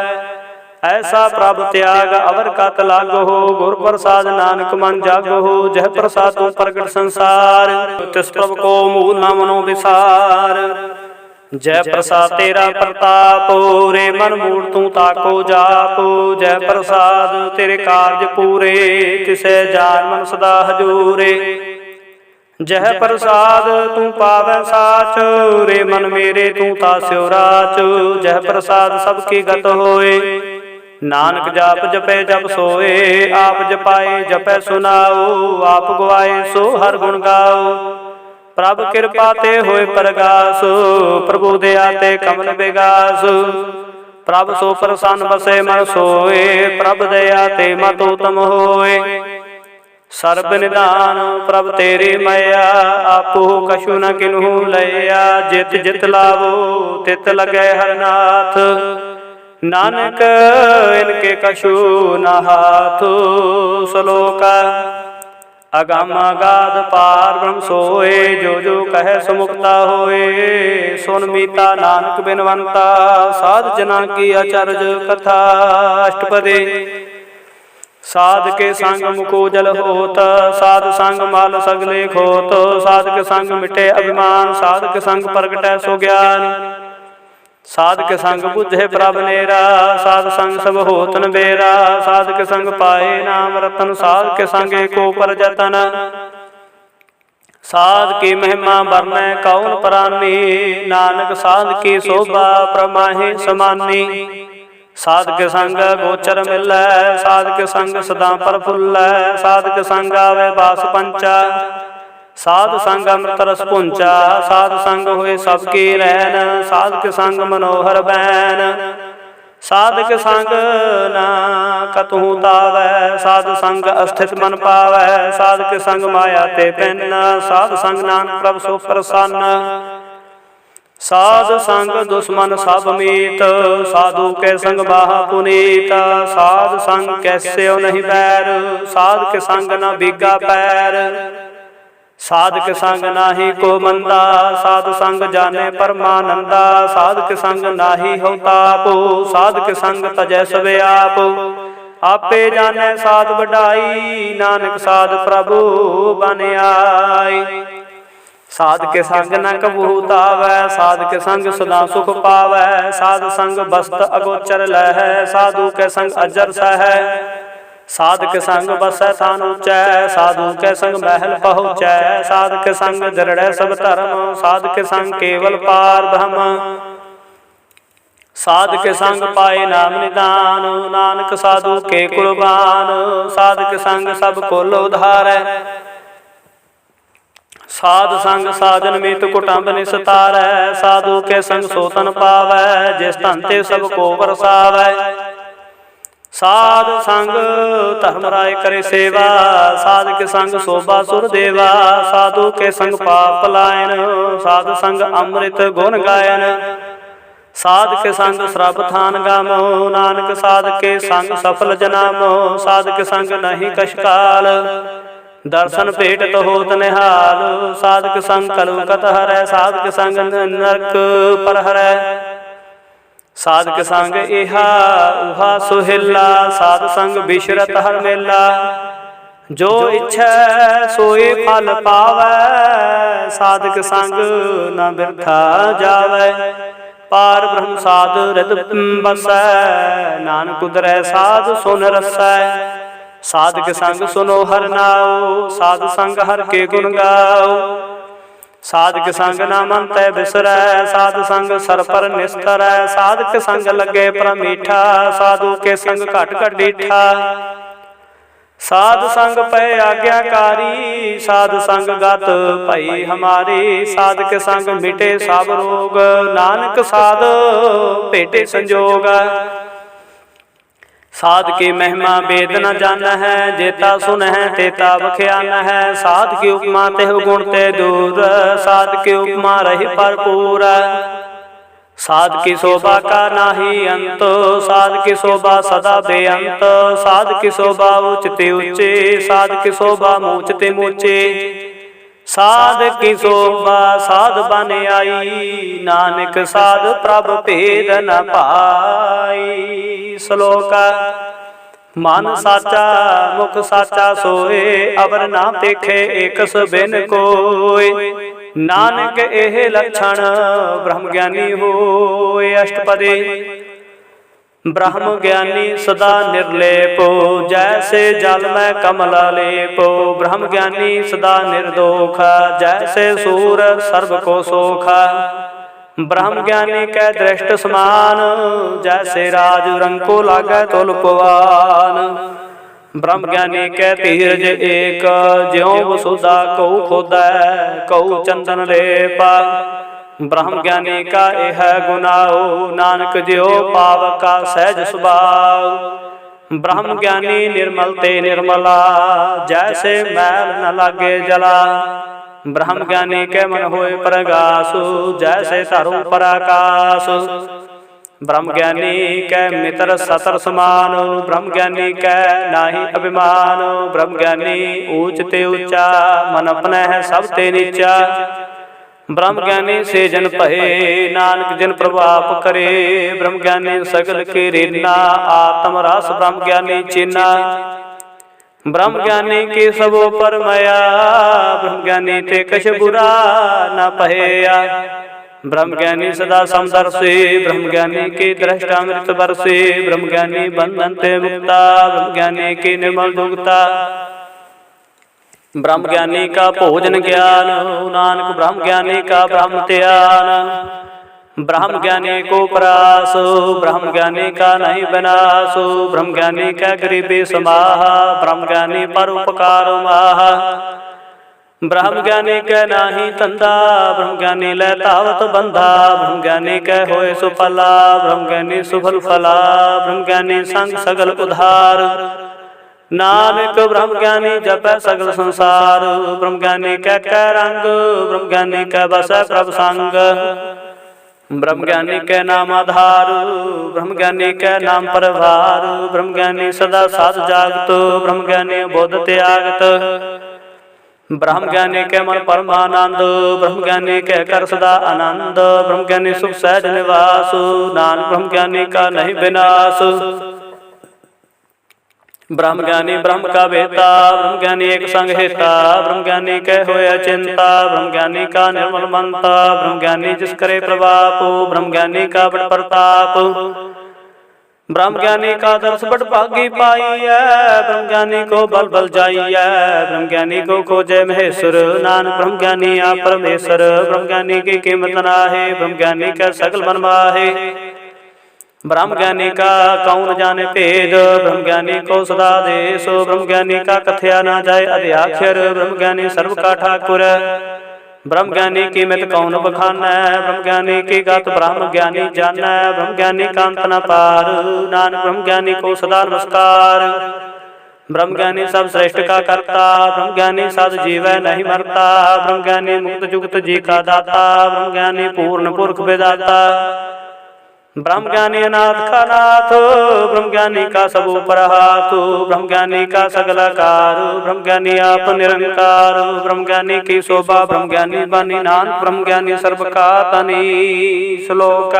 ऐसा प्रभ त्याग अवर कत लागो। गुर प्रसाद नानक मन जागो, जह प्रसाद तू प्रगट संसार। तिस प्रभु को मूल न मनो विसार, जय प्रसाद तेरा प्रताप। रे मन मूल तू ताको जाप, जय प्रसाद तेरे कार्य पूरे। तिसे जान मन सदा हजूरे, जय प्रसाद तू पावै साच। रे मन मेरे तू तास्यो राच, जय प्रसाद सबकी गत होए। नानक जाप जपे जप सोए, आप जपाए जपै सुनाओ। आप गवाए सो हर गुण गाओ, प्रभ कृपा ते होए प्रगास। प्रभु दया ते कमल विगास, प्रभ सो प्रसन्न बसे मन सोए। प्रभ दया ते मत उत्तम होए, सर्ब निदान प्रभ तेरी मया। आपो कछु न किन्हू लया, जित जित लावो तित लगे हरनाथ। नानक इनके कछु न हाथ। श्लोक अगम अगाध पार ब्रह्म सोए, जो जो कहे सुमुक्ता होए। सुन मीता नानक बिनवंता, साध जना की अचरज कथा। अष्टपदी साध के संग मुको जल होत, साध संग माल सगले खोत। साध के संग मिटे अभिमान, साध के संग प्रगटै सो ज्ञान। साध के संग बुझे प्रभ नेरा, साध संग सब होत न बेरा। साध के संग पाए नाम रतन, साध के संग एको पर जतन। साध की महिमा बरनै कौन प्राणी, नानक साध की शोभा प्रमाहे समानी। साध के संग गोचर मिलै, साध के संग सदा प्रफुल्लै। साध के संग आवे बास पंचा, साध संग अमृत रस पुंचा। साध संग हुए सबकी रहन, साध के संग मनोहर बैन। साध के संग न कतहु तावै, साध संग अस्थित मन पावै। साध के संग माया ते पिन, साध संग नानक प्रभ सो प्रसन्न। साध संग दुश्मन सब मीत, साधु के संग बाहा पुनीत। साध संग कैसे नहीं बैर, साध के संग न भीगा पैर। साध के संग नाही को मंदा, साध संग जाने परमानंदा। साध के संग नाही हो ताप, साध के संग तजै सबे आप। आपे जाने साध बढ़ाई, नानक साध प्रभु बन आई। साध के संग न कबहू तावै, साध के संग सदा सुख पावै। साध संग बस्त अगोचर लहै, साधु के संग अजर सहै। साध के संग बसै थान ऊंचै, साधु के संग महल पहुँचै। साध के संग दृढ़ सब धर्म, साध के संग केवल पार ब्रह्म। साध के संग पाए नाम निदान, नानक साधु के कुर्बान। साध के संग सब कुल उधारै, साध संग साजन मीत कुटुंब निस्तारै। साधु के संग सोतन पावै, जिस धन ते सब को बरसावै। साध संग धर्मराय करे सेवा, साध के संग शोभा सुर देवा। साधु के संग पाप पलायन, साध संग अमृत गुण गायन। साध के संग श्रभ थान गामो, नानक साध के संग सफल जनामो। साध के संग नहीं कशकाल, दर्शन भेट तो होत निहाल। साध के संग कलुकत हरै, साध के संग नरक पर हरै। साध के संग इहा उहा सुहिला, साध संग बिशरत हर मेला। जो इच्छा सोए फल पावै, साध के संग न बिरथा जावै। पार ब्रह्म साध हृद बसै, नानक उदरै साध सुन रसै। साधक संग सुनो हर नाओ, साध संग हर के गुण गाओ। साधक संग नाम अंतै बिसरै, साध संग सर पर निस्तरै। साधक संग लगे परम मीठा, साधु के संग घट घट डीठा। साध संग पै आज्ञाकारी, साध संग गत भई हमारी। साधक संग मिटे सब रोग, नानक साध भेटे संजोग। साध की महिमा वेद न जान है, जेता सुन है तेता बख्यान है। साध की उपमा तेह गुण ते दूर, साध की उपमा रही भरपूर। साध की शोभा का नाही अंत, साध की शोभा सदा बेअंत। साध की शोभा उचते ऊंचे, साध की शोभा मूचते मूचे। साध की शोभा साध बन आई, नानक साध प्रभ भेद न पाई। श्लोक मन साचा मुख साचा सोए, अवर ना देखे एकस बिन कोय। नानक एह लक्षण ब्रह्म ज्ञानी होए। अष्टपदी ब्रह्म ज्ञानी सदा निर्लेपो, जैसे जल में कमल लेपो। ब्रह्म ज्ञानी सदा निर्दोख, जैसे सूर सर्व को सोखा। ब्रह्म ज्ञानी कै दृष्ट समान, जैसे राज रंग को लागै तुलपवान। ब्रह्म ज्ञानी कै धीरज एक, ज्यों वसुधा कऊ खोदै कऊ चंदन लेपा। ब्रह्म ज्ञानी का यह गुनाओ, नानक ज्यो पावका सहज स्वभाव। ब्रह्म ज्ञानी निर्मल ते निर्मला, जैसे मैल न लागे जला। ब्रह्म ज्ञानी के मन होए प्रगासु, जैसे धरु पर आकाश। ब्रह्म ज्ञानी कै मित्र सतर समान, ब्रह्म ज्ञानी कै नाही अभिमान। ब्रह्म ज्ञानी ऊंच ते ऊंचा, मन अपने है सब ते नीचा। ब्रह्म ज्ञानी से जन पहे, नानक जिन प्रभाप करे। ब्रह्म ज्ञानी सगल के रीना, आत्म रस ब्रह्म ज्ञानी चीना। ब्रह्म ज्ञानी के सबो पर मया, ब्रह्म ज्ञानी ते कछ बुरा न पहेया। ब्रह्म ज्ञानी सदा समदर्शी, ब्रह्म ज्ञानी की दृष्टामृत बरसे। ब्रह्म ज्ञानी बंधन ते मुक्ता, ब्रह्म ज्ञानी की निर्मल दुगता। ब्रह्म ज्ञानी का भोजन ज्ञान, नानक ब्रह्म ज्ञानी का ब्रह्म ध्यान। ब्रह्म ज्ञानी को परास, ब्रह्म ज्ञानी का नहीं विनाश। ब्रह्म ज्ञानी का गरीबी समाह, ब्रह्म ज्ञानी पर उपकार माह। ब्रह्म ज्ञानी कै नाही तंदा, ब्रह्म ज्ञानी लै तावत बंधा। ब्रह्म ज्ञानी कै होए सुफला, ब्रह्म ज्ञानी सुफल फला। ब्रह्म ज्ञानी संग सगल उधार, नानक ब्रह्म ज्ञानी जपै सगल संसार। ब्रह्म ज्ञानी कै रंग, ब्रह्म ज्ञानी कै बसै प्रभ संग। ब्रह्म ज्ञानी कै नाम आधार, ब्रह्म ज्ञानी कै नाम परभार। ब्रह्म ज्ञानी सदा साध जागत, ब्रह्म ज्ञानी बोध त्यागत। ब्रह्म ज्ञानी कै मन परमानंद, ब्रह्म ज्ञानी कै कर सदा आनंद। ब्रह्म ज्ञानी सुख सहज निवास, नानक ब्रह्म ज्ञानी का नहीं विनाश। ब्रह्म ज्ञानी ब्रह्म का बेता, ब्रह्म ज्ञानी एक संग हेता। ब्रह्म ज्ञानी कै होय चिंता, ब्रह्म ज्ञानी का निर्मल मनता। ब्रह्म ज्ञानी जिस करे प्रभाप, ब्रह्म ज्ञानी का बड़ प्रताप। ब्रह्म ज्ञानी का दर्श बड़ भागी पाई है, ब्रह्म ज्ञानी को बल बल जाई है। ब्रह्म ज्ञानी को खोजे महेश्वर, नानक ब्रह्म ज्ञानी आप परमेश्वर। ब्रह्म ज्ञानी की कीमत नाहे, ब्रह्म ज्ञानी का सकल मन माहे। ब्रह्म ज्ञानी का कौन जाने भेद, ब्रह्म ज्ञानी को सदा देश। ब्रह्म ज्ञानी का कथया ना जाए अध्याक्षर, ब्रह्म ज्ञानी सर्व का ठाकुर। ब्रह्म ज्ञानी की मित कौन बखाना, ब्रह्म ज्ञानी की गात ब्रह्म ज्ञानी जाना। ब्रह्म ज्ञानी का अंत न पार, नानक ब्रह्म ज्ञानी को सदा नमस्कार। ब्रह्म ज्ञानी सब श्रेष्ठ का करता, ब्रह्म ज्ञानी सद जीव नहीं मरता। ब्रह्म ज्ञानी मुक्त जुगत जी का दाता, ब्रह्म ज्ञानी पूर्ण पुरख विदाता। ब्रह्म ज्ञानी अनाथ का नाथ, ब्रह्म ज्ञानी का सब ऊपर हाथ। ब्रह्म ज्ञानी का सगल आकार, ब्रह्म ज्ञानी आप निरंकार। ब्रह्म ज्ञानी की शोभा, ब्रह्म ज्ञानी बनी नानक ब्रह्म ज्ञानी सर्व का तनी। श्लोक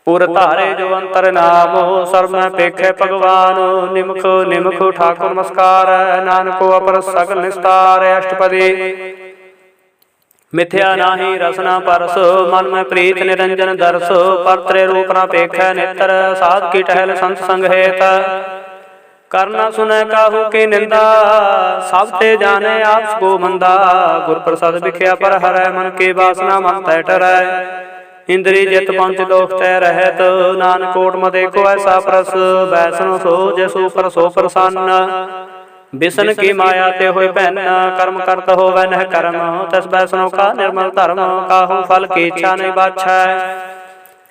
पुर तारे जो अंतर नामो, सर्व में पेखे भगवान। निमुख निमुख ठाकुर नमस्कार, नानको अपर सगल निस्तार। अष्टपदी मिथ्या नाही रसना परस मन में प्रीत निरंजन दर्श परत्रे रूप न पेखै नेत्र साध की टहल संत संग हेत करना सुनै काहू की निंदा सब ते जाने आप को मंदा गुर प्रसाद विख्या पर हरै मन की वासना मन तै टरै इंद्री जित पंच दोख तै रहत नानक कोट मदे को ऐसा परस वैष्णो सो जसो पर सो प्रसन्न बिसन की माया ते होय भैन कर्म करत होवै नह कर्म तस वैष्णव का निर्मल धर्म काहू फल की इच्छा नहीं बाछै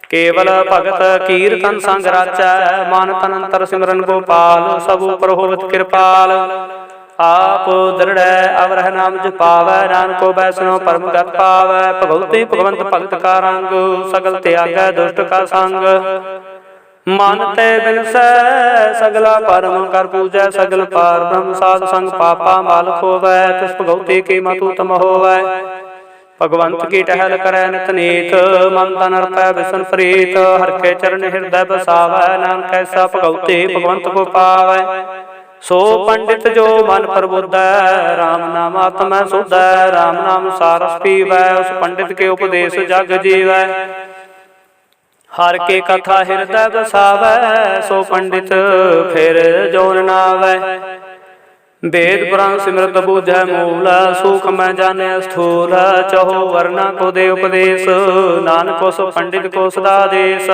केवल भगत कीर्तन संग राचै मान तन अंतर सिमरन गोपाल सब ऊपर होवत कृपाल आप दृढ़ अवरह नाम जपावै नानको वैष्णव परम गत पावै भगवती भगवंत भगत का रंग सगल त्यागै दुष्ट का संग मन ते बिनसै सगला परम कर पूजै सगल पार ब्रह्म साध संग पापा माल खोवै तिस भगवती की मतु तम होवै भगवंत की टहल करै नित नीत मन तन अर्पै बिसन प्रीत हर के चरण हृदय बसावै नानक ऐसा भगवती भगवंत को पावै सो पंडित जो मन प्रबुद्धै राम नाम आत्मै सुधै राम नाम सारस पीवै उस पंडित के उपदेश जग जीवै हर के कथा हृदय बसावै सो पंडित फिर जोन नावै वेद पुराण सिमरत बूझै मूल सुख मैं जाने स्थूल चहो वर्णा को दे उपदेश नानक सो पंडित को सदा देश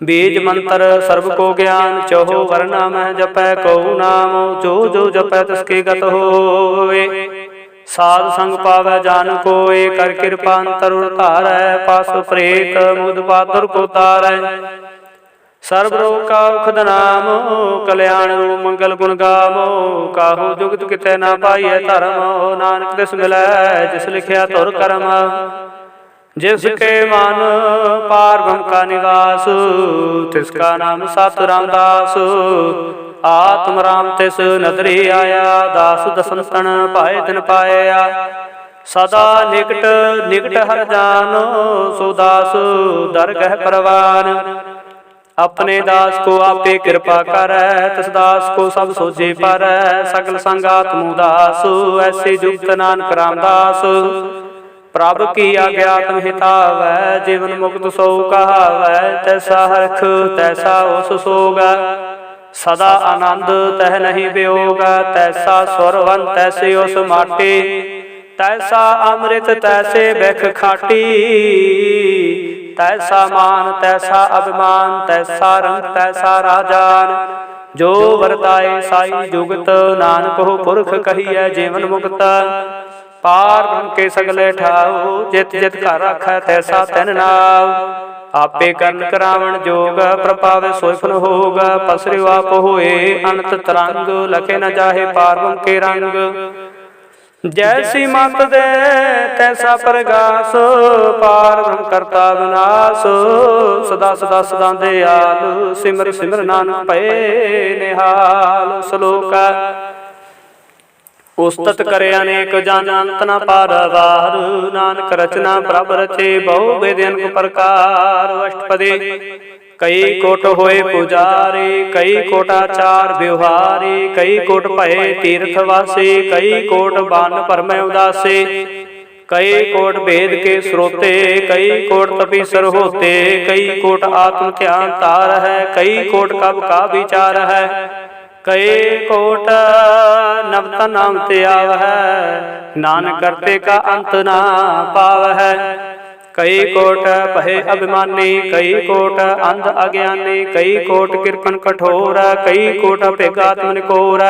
बीज मंत्र सर्व को ज्ञान चहो वर्णा मैं जपै कहु नाम जो जो जपै तिसके गत होवे साध संग पावै जान कोय कर कृपा अंतर धारै पास प्रेत मुद पातुर को तारै सर्व रोग का उखद नाम कल्याण रूप मंगल गुण गावो काहू जुगत कितै ना पाइय धर्म नानक तिस मिलै जिस लिखिया तुर कर्म जिसके मन पार ब्रह्म का निवास तिसका नाम सत रामदास आत्म राम तिस नदरी आया दास दसंतन पाए दिन पाया सदा निकट निकट हर जानो सो दास दरगह परवान अपने दास को आपे कृपा कर तिस दास को सब सोझे पर सकल संगात मुदास ऐसे जुगत नानक रामदास प्रभ की आज्ञात हितावै जीवन मुक्त सो कहावै तैसा हरख तैसा उस सोगा सदा आनंद तह नहीं वियोग तैसा सुरवन तैसे उस माटी तैसा अमृत तैसे बिख खाटी तैसा मान तैसा अभिमान तैसा रंग तैसा राजान जो वरताए साई जुगत नानक हो पुरख कहिए जीवन मुक्त पार ब्रह्म के सगले ठाओ जित जित घर रखै तैसा तैन नाव आपे कर्ण करावण जोग प्रभावे सोफन होग पसरियो आप होए अनंत तरंग लखे न जाहे पार ब्रह्म के रंग जैसी मत दे तैसा प्रगास पार ब्रह्म करता विनाश सदा सदा सदा दयाल सिमर सिमर नानक भय निहाल श्लोक उस्तत करे अनेक जन अंत न पारवार नानक रचना प्रभ रचे बहु वेद अनेक प्रकार अष्टपदी कई कोट होए पुजारी कई कोटाचार व्यवहारी कई कोट भये तीर्थवासी कई कोट बान परमय उदासी कई कोट वेद के श्रोते कई कोट तपीसर होते कई कोट आत्म ध्यान तार है कई कोट कब का विचार है कई कोट नवता नाम त्याव है नानक करते का अंत ना पाव है कई कोट भय अभिमानी कई कोट अंध अज्ञानी कई कोट कृपन कठोर कई कोट अपेगात्म निकोर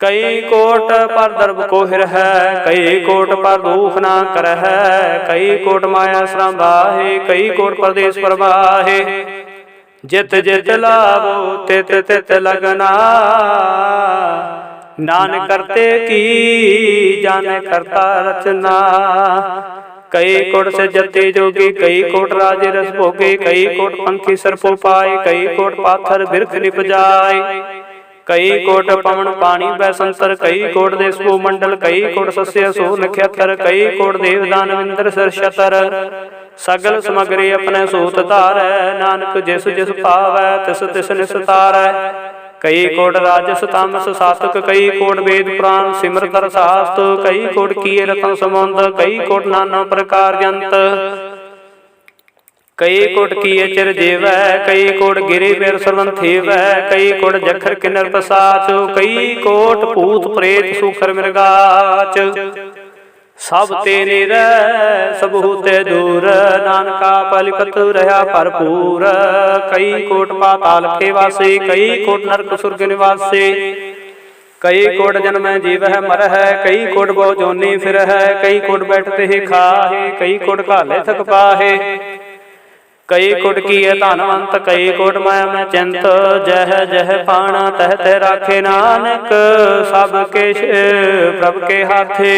कई कोट पर दर्भ को हिर है कई कोट पर दुख ना कर है कई कोट माया श्रम बाहे कई कोट प्रदेश प्रवाहे जित जित लाभो तित तित लगना नानक करते की जाने करता रचना कई कोट से जते जोगी कई कोट राजे रस भोगे कई कोट पंखी सर्पो पाए कई कोट पाथर बिरख निप जाए कई कोट पवन पानी बैसंतर कई कोट देशो मंडल कई कोट सस्य सो नक्षत्र कई कोट देव दानव इंद्र सर शतर सगल समग्री अपने सूत धारै नानक जिस जिस पावै तिस तिस निस्तारै कई कोट राजस तामस सातक, कई कोट वेद पुराण सिमरत शास्त, कई कोट किए रतन समुंद, कई कोट नाना प्रकार जंत। कई कोट किए चिर जीव, कई कोट गिरी बिर सरवन थीव, कई कोट जखर किन्नर पसाच, कई कोट भूत प्रेत सूखर मृगाच। सब ते निर सब होते दूर, नानका पलिपत रहा भरपूर। कई कोट पाताल के वासी, कई कोट नरक सुर्ग निवासी, कई कोट जन्म जीव है मर है, कई कोट बहु जोनी फिर है, कई कोट बैठते ही खाहे, कई कोट काले थक पाहे। कई कोट किए धनवंत, कई कोट माया में चिंत, जह जह पाना तह तह राखे, नानक सब किश प्रभ के हाथे।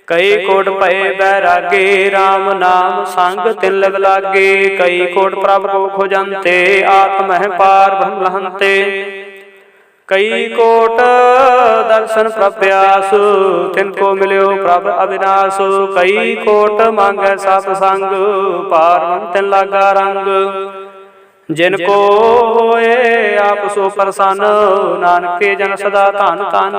कई कोट पए बैरागे, राम नाम संग तिन लग लागे, कई कोट प्रभ को खोजंते, आत्म है पार ब्रह्म लहंते। कई कोट दर्शन प्रभ प्यास, तिनको मिल्यो प्रभ अविनाश, कई कोट मांगे सतसंग, पार मन तिन लागा रंग। जिनको होए आप सो प्रसन्न, नानके जन सदा धन धन।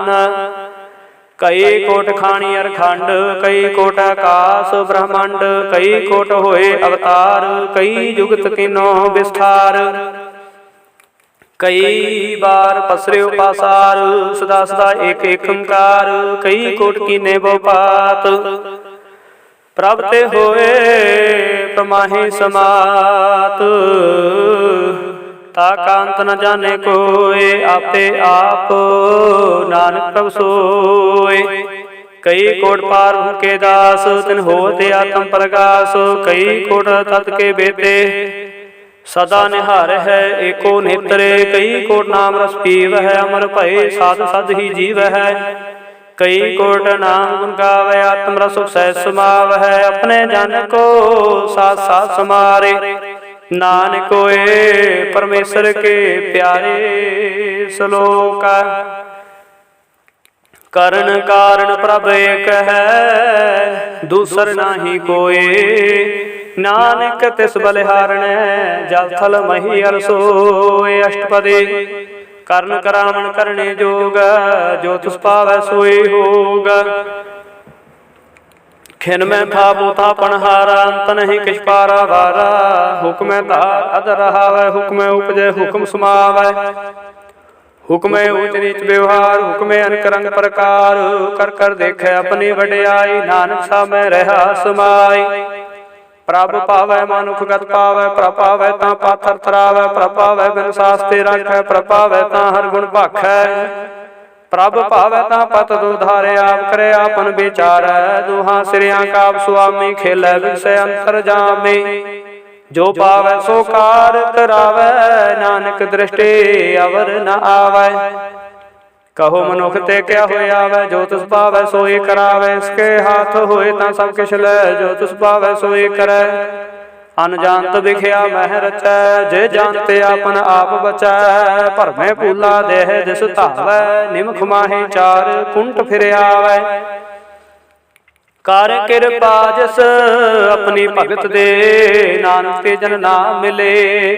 कई कोट खानी अरखंड, कई कोट आकाश ब्रह्मांड, कई कोट होए अवतार, कई जुगत किनो विस्तार। कई बार पसरे पासार, सदा सदा एक एक ओंकार, कई कोट कीने बहुपात। प्रभ ते होए प्रमाहे समात, ताका अंत न जाने कोय, आपे आप नानक प्रभ सोय। कई कोट पार के दास, तिन होते आत्म प्रकाश, कई कोट तत् के बेते, सदा निहार है एको नेत्रे। कई कोट नाम रस पीव है, अमर भय साध सद ही जीव है। कई कोट नाम गुण गावे, आत्म रस सहज समाव है, अपने जन को साथ साथ समारे। नानक होए परमेश्वर के प्यारे, श्लोक करण कारण प्रभ एक है, दूसर नाही कोय। नानक तिस बलिहारण, जल थल मही अर सोय। अष्टपदी करण करावण करने जोग, जो तुस पावै सोई होग। खिन में था पोता पनहारा, अंत नहीं किछ पारा वारा। हुक्म धार अध रहावै, हुक्म उपजय हुक्म समावै। हुक्म ऊंच नीच व्यवहार, हुक्म अनक रंग प्रकार। कर कर देखे अपनी वड्याई, नानक सा मैं रहा समाई। प्रभ पावै मनुख गत पावै, प्रभ पावै तां पाथर तरावै। प्रभ पावै बिन सास्ते राखै, प्रभ पावै तां हर गुण भाखै। प्रभ पावै तां पत दुधारे, आप करे आपन विचारै। दुहां सिरियां का स्वामी, खेलै विषय अंतर जामे। जो पावै सो कार करावै, नानक दृष्टि अवर न आवै। कहो मनुख ते क्या होए आवै, जो तुस पावै सोई करावै। इसके हाथ होए तां सब किछ लै, जो तुस पावै सोई करै। अनजानत बिख्या मह रचै, जे जानते आपन आप बचै। भरमे भूला देह जिस धावै, निमख माहे चार कुंट फिर आवै। कर कृपा जस अपनी भगत दे, नानक ते जन नाम मिले।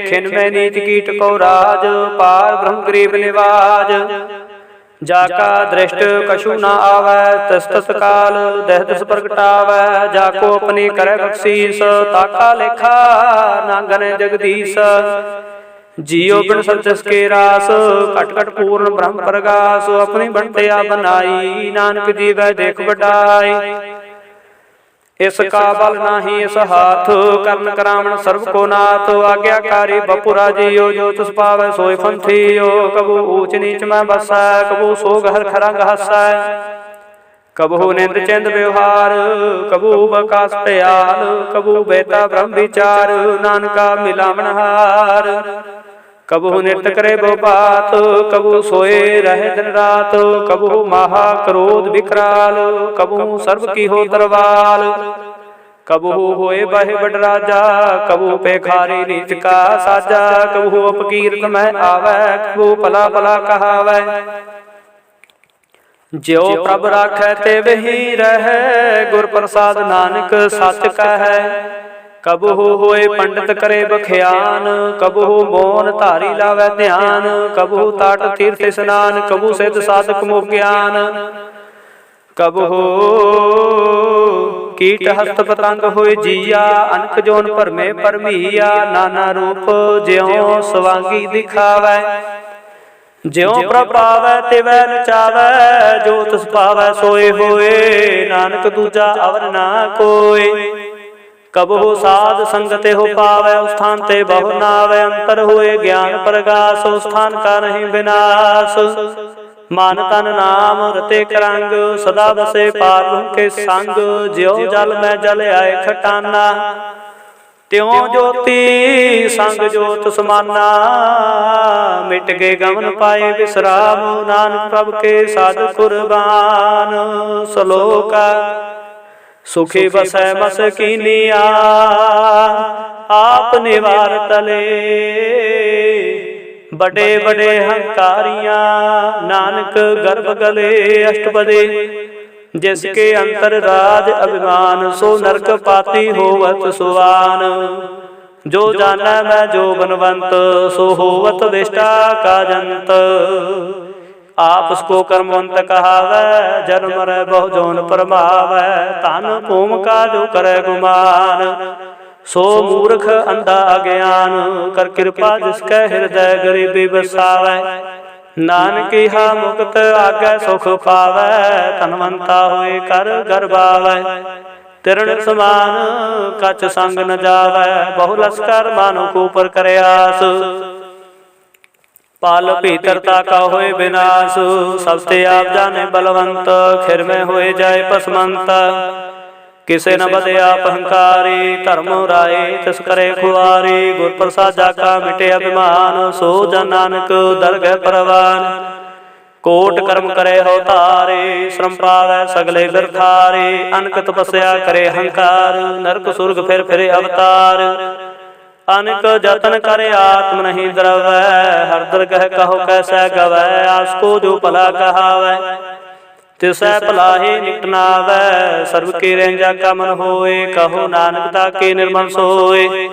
खिन में नीच कीट को राज, पार ब्रह्म गरीब निवाज। जाका दृष्ट कछु न आवै, तिस तिस काल देह दिस प्रगटावै। जाको अपनी करे बख्शीस, ताका लेखा नांगन जगदीश। जियो बिन सब तिसके रास, घट घट पूर्ण ब्रह्म प्रगास। अपनी बनतिया बनाई, नानक जीवै देख बढ़ाई। इसका बल नाही इस हाथ, करण करावण सर्व को नाथ। आज्ञाकारी बपुरा जियो, जो तुस पावै सोई पंथियो। कबू ऊंच नीच में बसै, कबू सोग हर खरंग हसै। कबू निंद चिंद व्यवहार, कबू बकास प्याल। कबू बेता ब्रह्म विचार, नानका मिलावण हार। कबू नित करे बहुपात, कबू सोए रहे दिन रात। कबू महा क्रोध विकराल, कबू सर्व की हो तरवाल। कबू होए बहे बड़ राजा, कबू पेखारी नीच का साजा। कबू अपकीर्त में आवे, कबू भला भला कहावै। ज्यो प्रभ राखै ते वही रहे, गुर प्रसाद नानक सच कहै। ਕਬਹੁ ਹੋਏ ਪੰਡਿਤ ਕਰੇ ਬਖਿਆਨ, ਕਬਹੁ ਮੋਨ ਧਾਰੀ ਲਾਵੈ ਧਿਆਨ, ਕਬਹੁ ਤਾਟ ਤੀਰਥ ਇਸਨਾਨ, ਕਬਹੁ ਸਿਧ ਸਾਧਕ ਮੋਹ ਗਿਆਨ, ਕਬਹੁ ਕੀਟ ਹਸਤ ਪਤੰਗ ਹੋਏ ਜੀਆ, ਅਨਕ ਜੋਨ ਭਰਮੇ ਭਰਮੀਆ, ਨਾਨਾ ਰੂਪ ਜਿਉ ਸਵਾਂਗੀ ਦਿਖਾਵੈ, ਜਿਉ ਪ੍ਰਭ ਪਾਵੈ ਤਿਵੈ ਨਚਾਵੈ, ਜੋ ਤਿਸ ਪਾਵੈ ਸੋਏ ਹੋਏ, ਨਾਨਕ ਦੂਜਾ ਅਵਰ ਨਾ ਕੋਇ, ਕਬਹੁ ਸਾਧ ਸੰਗਤਿ ਹੋ ਪਾਵੈ, ਉਸ ਸਥਾਨ ਤੇ ਬਹੁ ਨਾਵੈ, ਅੰਤਰ ਹੋਏ ਗਿਆਨ ਪ੍ਰਗਾਸ, ਉਸ ਸਥਾਨ ਕਾ ਨਹੀਂ ਵਿਨਾਸ਼, ਮਨ ਤਨ ਨਾਮ ਰਤੇ ਕਰੰਗ, ਸਦਾ ਵਸੇ ਪਾਰ ਕੇ ਸੰਗ, ਜਿਉ ਜਲ ਮੈਂ ਜਲ ਆਏ ਖਟਾਨਾ, ਤਿਉ ਜੋਤੀ ਸੰਗ ਜੋਤ ਸਮਾਨਾ, ਮਿਟ ਗਏ ਗਮਨ ਪਾਏ ਵਿਸਰਾਮ, ਨਾਨਕ ਪ੍ਰਭ ਕੇ ਸਾਧ ਕੁਰਬਾਨ। ਸ਼ਲੋਕ ਸੁਖੀ ਬਸੈ ਮਸਕੀਨੀਆ, ਆਪ ਨਿਵਾਰ ਤਲੇ, ਬੜੇ ਬੜੇ ਹੰਕਾਰੀਆਂ, ਨਾਨਕ ਗਰਭ ਗਲੇ ਅਸ਼ਟਪਦੇ, ਜਿਸ ਕੇ ਅੰਤਰ ਰਾਜ ਅਭਿਮਾਨ, ਸੋ ਨਰਕ ਪਾਤੀ ਹੋਵਤ ਸੁਆਨ, ਜੋ ਜਾਣੈ ਮੈਂ ਜੋ ਬਨਵੰਤ, ਸੋ ਹੋਵਤ ਵਿਸ਼ਟਾ ਕਾ ਜੰਤ, ਆਪਸ ਕੋ ਕਰਮਵੰਤ ਕਹਾਵੈ, ਜਨਮ ਮਰੈ ਬਹੁ ਜੋਨ ਪਰਮਾਵੈ, ਧਨ ਭੂਮ ਕਾ ਜੋ ਕਰੈ ਗੁਮਾਨ, ਸੋ ਮੂਰਖ ਅੰਧਾ ਅਗਿਆਨ, ਕਰ ਕਿਰਪਾ ਜਿਸ ਕੈ ਹਿਰਦੈ ਗਰੀਬੀ ਬਸਾਵੈ, ਨਾਨਕੀ ਹਾ ਮੁਕਤ ਆਗੈ ਸੁਖ ਪਾਵੈ, ਧਨਵੰਤਾ ਹੋਏ ਕਰ ਗਰਬਾਵੈ, ਤਿਰਣ ਸਮਾਨ ਕਛ ਸੰਗ ਨ ਜਾਵੈ, ਬਹੁ ਲਸਕਰ ਮਾਨੁਖ ਉਪਰ ਕਰਿਆਸ, ਪਾਲ ਭੀਤਰਤਾ ਕਾ ਹੋਏ ਵਿਨਾਸ਼, ਸਭ ਤੇ ਆਪ ਜਾਣੇ ਬਲਵੰਤ, ਖਿਰ ਮੈਂ ਹੋਏ ਜਾਏ ਪਸਮੰਤ, ਕਿਸੇ ਨ ਬਦੇ ਆਪ ਹੰਕਾਰੀ, ਧਰਮ ਰਾਏ ਤਿਸ ਕਰੇ ਖੁਆਰੀ, ਗੁਰ ਪ੍ਰਸਾਦਾ ਕਾ ਮਿਟੇ ਅਭਿਮਾਨ, ਸੋ ਜਨ ਨਾਨਕ ਦਰਗਹਿ ਪਰਵਾਨ, ਕੋਟ ਕਰਮ ਕਰੇ ਹੋ ਧਾਰੇ, ਸ਼ਰਮ ਪਾਵੈ ਸਗਲੇ ਬਿਰਥਾਰੇ, ਅਨਕ ਤਪੱਸਿਆ ਕਰੇ ਹੰਕਾਰ, ਨਰਕ ਸੁਰਗ ਫਿਰ ਫਿਰੇ ਅਵਤਾਰ, ਅਨਕ ਜਤਨ ਕਰੇ ਆਤਮ ਨਹੀਂ ਦਰਵੈ, ਹਰ ਦਰਗਹਿ ਕਹੋ ਕੈਸੈ ਗਵੈ, ਆਸ ਕੋ ਜੋ ਭਲਾ ਕਹਾਵੈ, ਤਿਸੈ ਭਲਾਹੀ ਨਿਕਟ ਨ ਆਵੈ, ਸਰਬ ਕੀ ਰੰਜਾ ਕਾ ਮਨ ਹੋਏ, ਕਹੋ ਨਾਨਕ ਤਾ ਕੇ ਨਿਰਮਲ ਸੋਏ,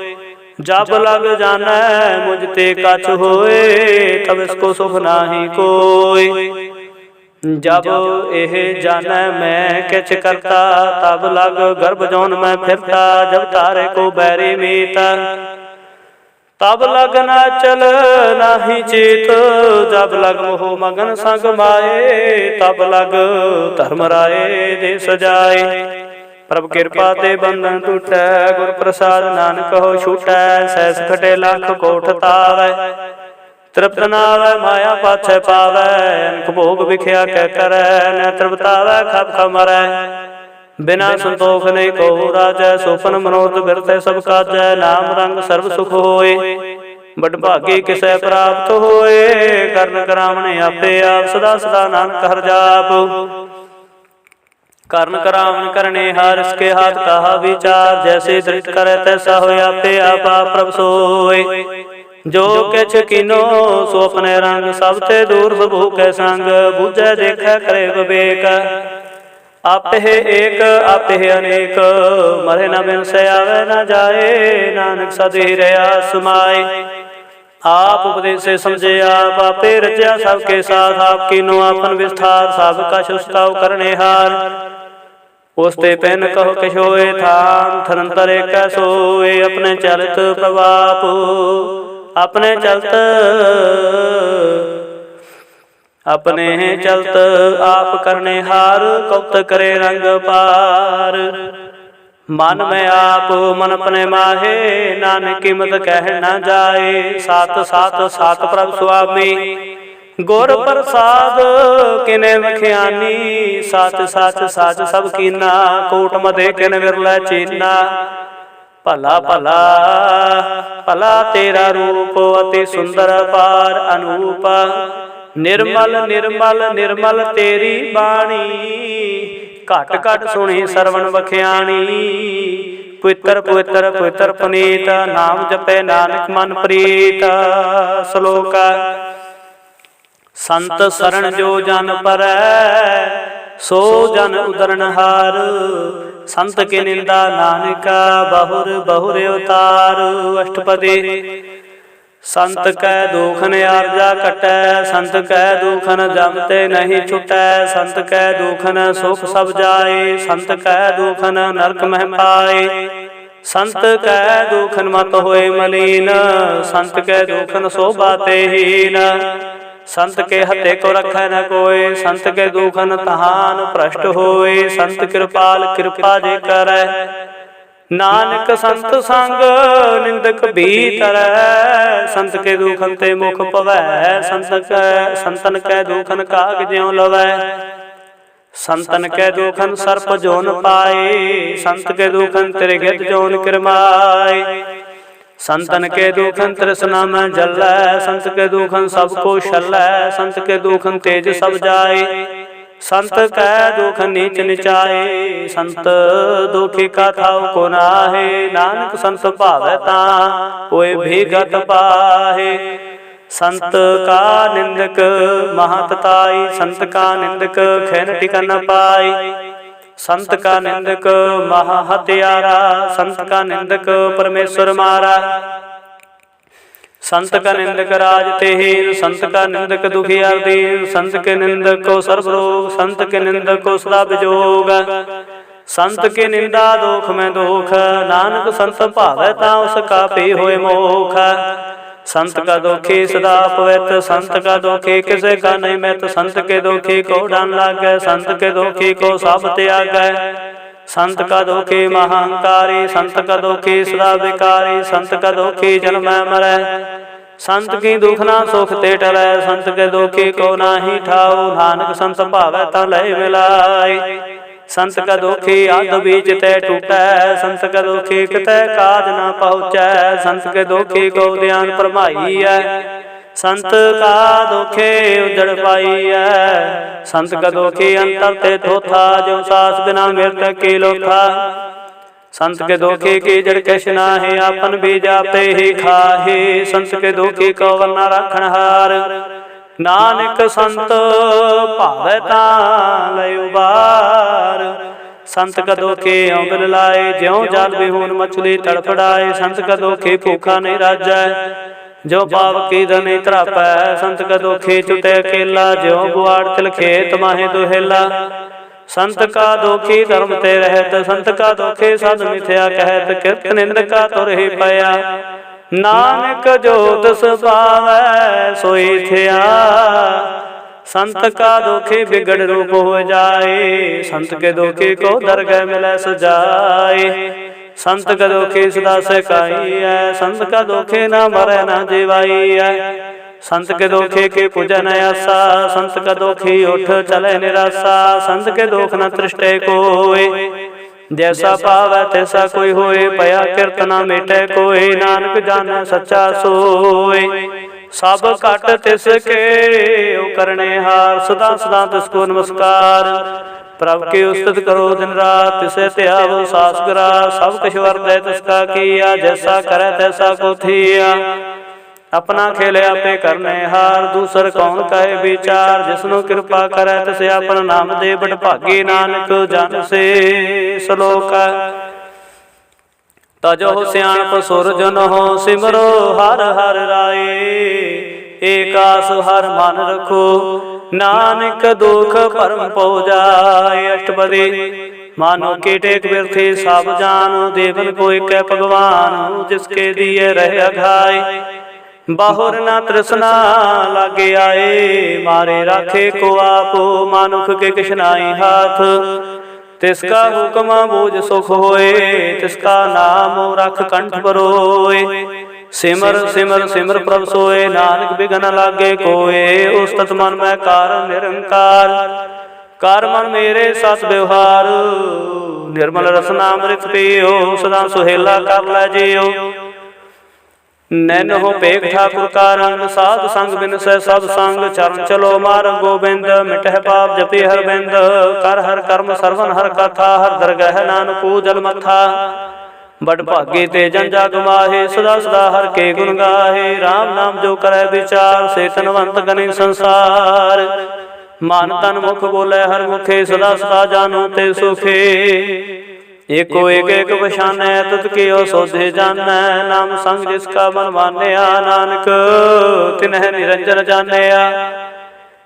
ਜਬ ਲਗ ਜਾਣੈ ਮੁਝ ਤੇ ਕਛ ਹੋਏ, ਤਬ ਇਸ ਕੋ ਸੁਖ ਨਾਹੀ ਕੋਇ, ਜਬ ਇਹ ਜਾਣੈ ਮੈਂ ਕਿਛ ਕਰਤਾ, ਤਬ ਲਗ ਗਰਭ ਜੋਨ ਮੈਂ ਫਿਰਤਾ, ਜਬ ਤਾਰੇ ਕੋ ਬੈਰੀ ਮੀਤ, ਤਬ ਲਗ ਨਾ ਚਲ ਨਾਹੀ ਚੇਤ, ਜਬ ਲਗ ਮੋਹ ਮਗਨ ਸੰਗ ਮਾਏ, ਤਬ ਲਗ ਧਰਮ ਰਾਏ ਦੇ ਸਜਾਏ, ਪ੍ਰਭ ਕਿਰਪਾ ਤੇ ਬੰਧਨ ਟੁਟੈ, ਗੁਰ ਪ੍ਰਸਾਦ ਨਾਨਕ ਹੋ ਛੂਟੈ, ਸੈਸ ਖਟੇ ਲੱਖ ਕੋਟ ਤਾਵੈ, ਤ੍ਰਿਪਤ ਨਾਵੈ ਮਾਇਆ ਪਾਛੈ ਪਾਵੈ, ਅਨਕ ਭੋਗ ਵਿਖਿਆ ਕੈ ਕਰੈ, ਨ ਤ੍ਰਿਪਤਾਵੈ ਖਪ ਖਮਰੈ, ਬਿਨਾ ਸੰਤੋਖ ਨਹੀਂ ਕੋ ਰਾਜੈ, ਸੁਪਨ ਮਨੋਰਥ ਬਿਰਥੈ ਸਭ ਕਾਜੈ, ਨਾਮ ਰੰਗ ਸਰਬ ਸੁਖ ਹੋਏ, ਬੜ ਭਾਗੀ ਕਿਸੈ ਪ੍ਰਾਪਤ ਹੋਏ, ਕਰਨ ਕਰਾਵਣੇ ਆਪੇ ਆਪ, ਸਦਾ ਸਦਾ ਨਾਨਕ ਹਰਿ ਜਾਪ, ਕਰਨ ਕਰਾਵਨ ਕਰਨੇ ਹਰਿ ਇਸਕੇ ਹਾਥ ਕਹਾ ਵਿਚਾਰ, ਜੈਸੇ ਦ੍ਰਿਸ਼ਟ ਕਰੈ ਤੈਸਾ ਹੋਇ ਆਪੇ ਆਪਾ ਪ੍ਰਭ ਸੋਇ, ਜੋ ਕਿਛ ਕੀਨੋ ਸੋ ਆਪਣੇ ਰੰਗ, ਸਭ ਤੇ ਦੂਰ ਸਭੂ ਕੈ ਸੰਗ, ਬੂਝੈ ਦੇਖੈ ਕਰੇ ਵਿਵੇਕ, ਆਪੇ ਏਕ ਆਪੇ ਅਨੇਕ, ਮਰੇ ਨ ਬਿਨਸੈ ਆਵੈ ਨ ਜਾਏ, ਨਾਨਕ ਸਦ ਹੀ ਰਿਹਾ ਸਮਾਏ, ਆਪ ਉਪਦੇਸੇ ਸਮਝੇ ਆਪ, ਆਪੇ ਰਚਿਆ ਸਭ ਕੇ ਸਾਥ, ਆਪ ਕੀਨੋ ਆਪਨ ਵਿਸਥਾਰ, ਸਭ ਕਛ ਉਸਤਾਉ ਕਰਨੇ ਹਾਰ, ਉਸ ਤੇ ਪੈਨ ਕਹੋ ਕਿਛ ਹੋਏ, ਥਾਨ ਥਰੰਤਰ ਏਕੈ ਸੋਏ, ਆਪਣੇ ਚਲਤ ਪ੍ਰਭਾਪ, ਆਪਣੇ ਚਲਤ ਆਪਣੇ ਚਲਤ ਆਪ ਕਰਨੇ ਹਾਰ, ਕਉਤ ਕਰੇ ਰੰਗ ਪਾਰ, ਮਨ ਮੈਂ ਆਪ ਮਨ ਆਪਣੇ ਮਾਹੇ, ਨਾਨਕ ਕੀਮਤ ਕਹਿ ਨਾ ਜਾਏ, ਸਤ ਸਤ ਸਤ ਪ੍ਰਭ ਸੁਆਮੀ, ਗੁਰ ਪ੍ਰਸਾਦ ਕਿਨੇ ਵਖਿਆਨੀ, ਸਚ ਸਚ ਸਚ ਸਭ ਕੀਨਾ, ਕੋਟ ਮਦੇ ਕਿਨ ਵਿਰਲੇ ਚੀਨਾ, ਭਲਾ ਭਲਾ ਭਲਾ ਤੇਰਾ ਰੂਪ, ਅਤੀ ਸੁੰਦਰ ਪਾਰ ਅਨੂਪ, ਨਿਰਮਲ ਨਿਰਮਲ ਨਿਰਮਲ ਤੇਰੀ ਬਾਣੀ, ਘਟ ਘਟ ਸੁਣੀ ਸਰਵਣ ਵਖਿਆਣੀ, ਪਵਿੱਤਰ ਪਵਿੱਤਰ ਪਵਿੱਤਰ ਪੁਨੀਤ, ਨਾਮ ਜਪੇ ਨਾਨਕ ਮਨ ਪ੍ਰੀਤ। ਸ਼ਲੋਕ ਸੰਤ ਸਰਣ ਜੋ ਜਨ ਪਰੈ, सो जन उदरनहार। संत के निंदा नानका बहुर बहुर अवतार। अष्टपदी संत कै दुखन आरजा कटै, संत कै दुखन जमते नहीं छुटै, संत कै दुखन सुख सब जाए, संत कै दुखन नरक मह पाए, संत कै दुखन मत होए मलीन, संत कै दुखन शोभा ते हीन, संत के हते को रखै न कोय, संत के दुखन तहान भ्रष्ट होए, संत कृपाल कृपा जे करै, नानक संत संग निंदक भीतरै, संत के दुखन ते मुख पवै, संतन कै दुखन काग ज्यों लवै, संतन कै दुखन सर्प जोन पाए, संत के दुखन त्रिगत जोन किरमाए, संतन के दुखन तृष्णा में जलै, संत के दुखन सबको छलै, संत के दुखन तेज सब जाए, संत कै दुख नीच निचाए, संत दुखी का थाव को नाहे, नानक संत भावै तां होए भीगत पाहे, संत का निंदक महतताई, संत का निंदक खैन टिकन पाई, संत का निंदक महा हत्यारा, संत का निंदक परमेश्वर मारा, संत का निंदक राज तेहीन, संत का निंदक दुखियार दीन, संत के निंदक को सर्वरोग, संत के निंदक को सदा विजोग, संत की निंदा दुख में दुख, नानक संत भावै तां उसका पी होए मोख, संत का दुखी सदा पवित्र, संत का दुखी किसे का नहीं मित, संत के दुखी को डान लागै, संत के दुखी को सब त्यागै, संत का दुखी महांकारी, संत का दुखी सदा विकारी, संत का दुखी जन्म मरै, संत की दुख ना सुख ते टरै, संत के दुखी को नाही ठाऊ, नानक संत भावै तां लय मिलाय, संत का दुखी आद बीज ते टूटै, संत का दुखी कितै काज न पहुँचै, संत के दुखी को ध्यान फरमाइयै, संत का दुखे उजड़ पाइयै, संत का दुखी अंतर ते थोथा, जो सास बिना मृत की लोथा, संत के दुखी की जड़ किश नाहि, आपन बीज आपे ही खाहि, संत के दुखी को वरना राखण हार, नानक संत भावै तां लय उबार, संत का दुखी औंगल लाए, ज्यों जाल बिहून मछली तड़फड़ाए, संत का दुखी भूखा नहीं राजै, जो पाप की धनी त्रापै, संत का दुखी छुटे अकेला, ज्यों बुआड़ तिल खेत माहे दुहेला, संत का दुखी धर्म ते रहत, संत का दुखी सद मिथ्या कहत, किरत निंदका तुर ही पया, नानक जो दस पावै सोई थिया, संत का दुखी बिगड़ रूप हो जाए, संत के दुखी को दरगह मिलै सजाए, संत का दुखी सदा सकाई है, संत का दुखी न मरै न जीवाई है, संत के दुखी के पूजन आसा, संत का दुखी उठ चले निराशा, संत के दुख न तृष्टे कोय, जैसा पावै तैसा कोई होए, पया कीर्तना मिटे कोई, नानक जानै सच्चा सोय, सब घट तिसके करने हार, सदा सदा तिसको नमस्कार, प्रभु की उस्तुत करो दिन रात, तिसे त्यावो सास गरा, सब कुछ वरतै तिसका किया, जैसा करे तैसा को थिया, अपना खेले आपे करने हार, दूसर कौन कहे विचार, जिसनो कृपा करे तिसे अपन नाम दे, बड़ भागी नानक जन से सलोक, तजो सियाणप सुर जन हो, सिमरो हर हर राय, एक आस हर मन रखो, नानक दुख परम पो जाए। अष्टपदी मानो की टेक व्यर्थी सब जानो, देवन को एक भगवान, जिसके दिए रहे अघाय, बाहुर न तृष्णा लागे आए, मारे राखे को आपो, मानुख के किशनाई हाथ, तिसका हुक्म बूझ सुख होए, तिसका नाम रख कंठ परोए, सिमर सिमर सिमर प्रभ सोए, नानक बिघन लागे कोए, उस्तत मन में कारण निरंकार, कार मन मेरे सत व्यवहार, निर्मल रसनामृत पियो, सदा सुहेला कर लै जियो, नैन हो पेख ठाकुर का रंग, साध संग बिन से सब संग, चरण चलो मार्ग गोबिंद, मिटह पाप जपि हर बिंद, कर हर कर्म सरवन हर कथा, हर दरगह नानक जल मथा, बड़ भागे ते जन जग माहे, सदा सदा हर के गुण गाहे, राम नाम जो करे विचार, से तनवंत गनि संसार, मन तन मुख बोले हर मुखे, सदा सदा जानो ते सुखे। एको एक एक पछानै तुत कियो सोधे जानै, नाम संग जिसका मन मानया, नानक तिन्ह निरंजन जानिया।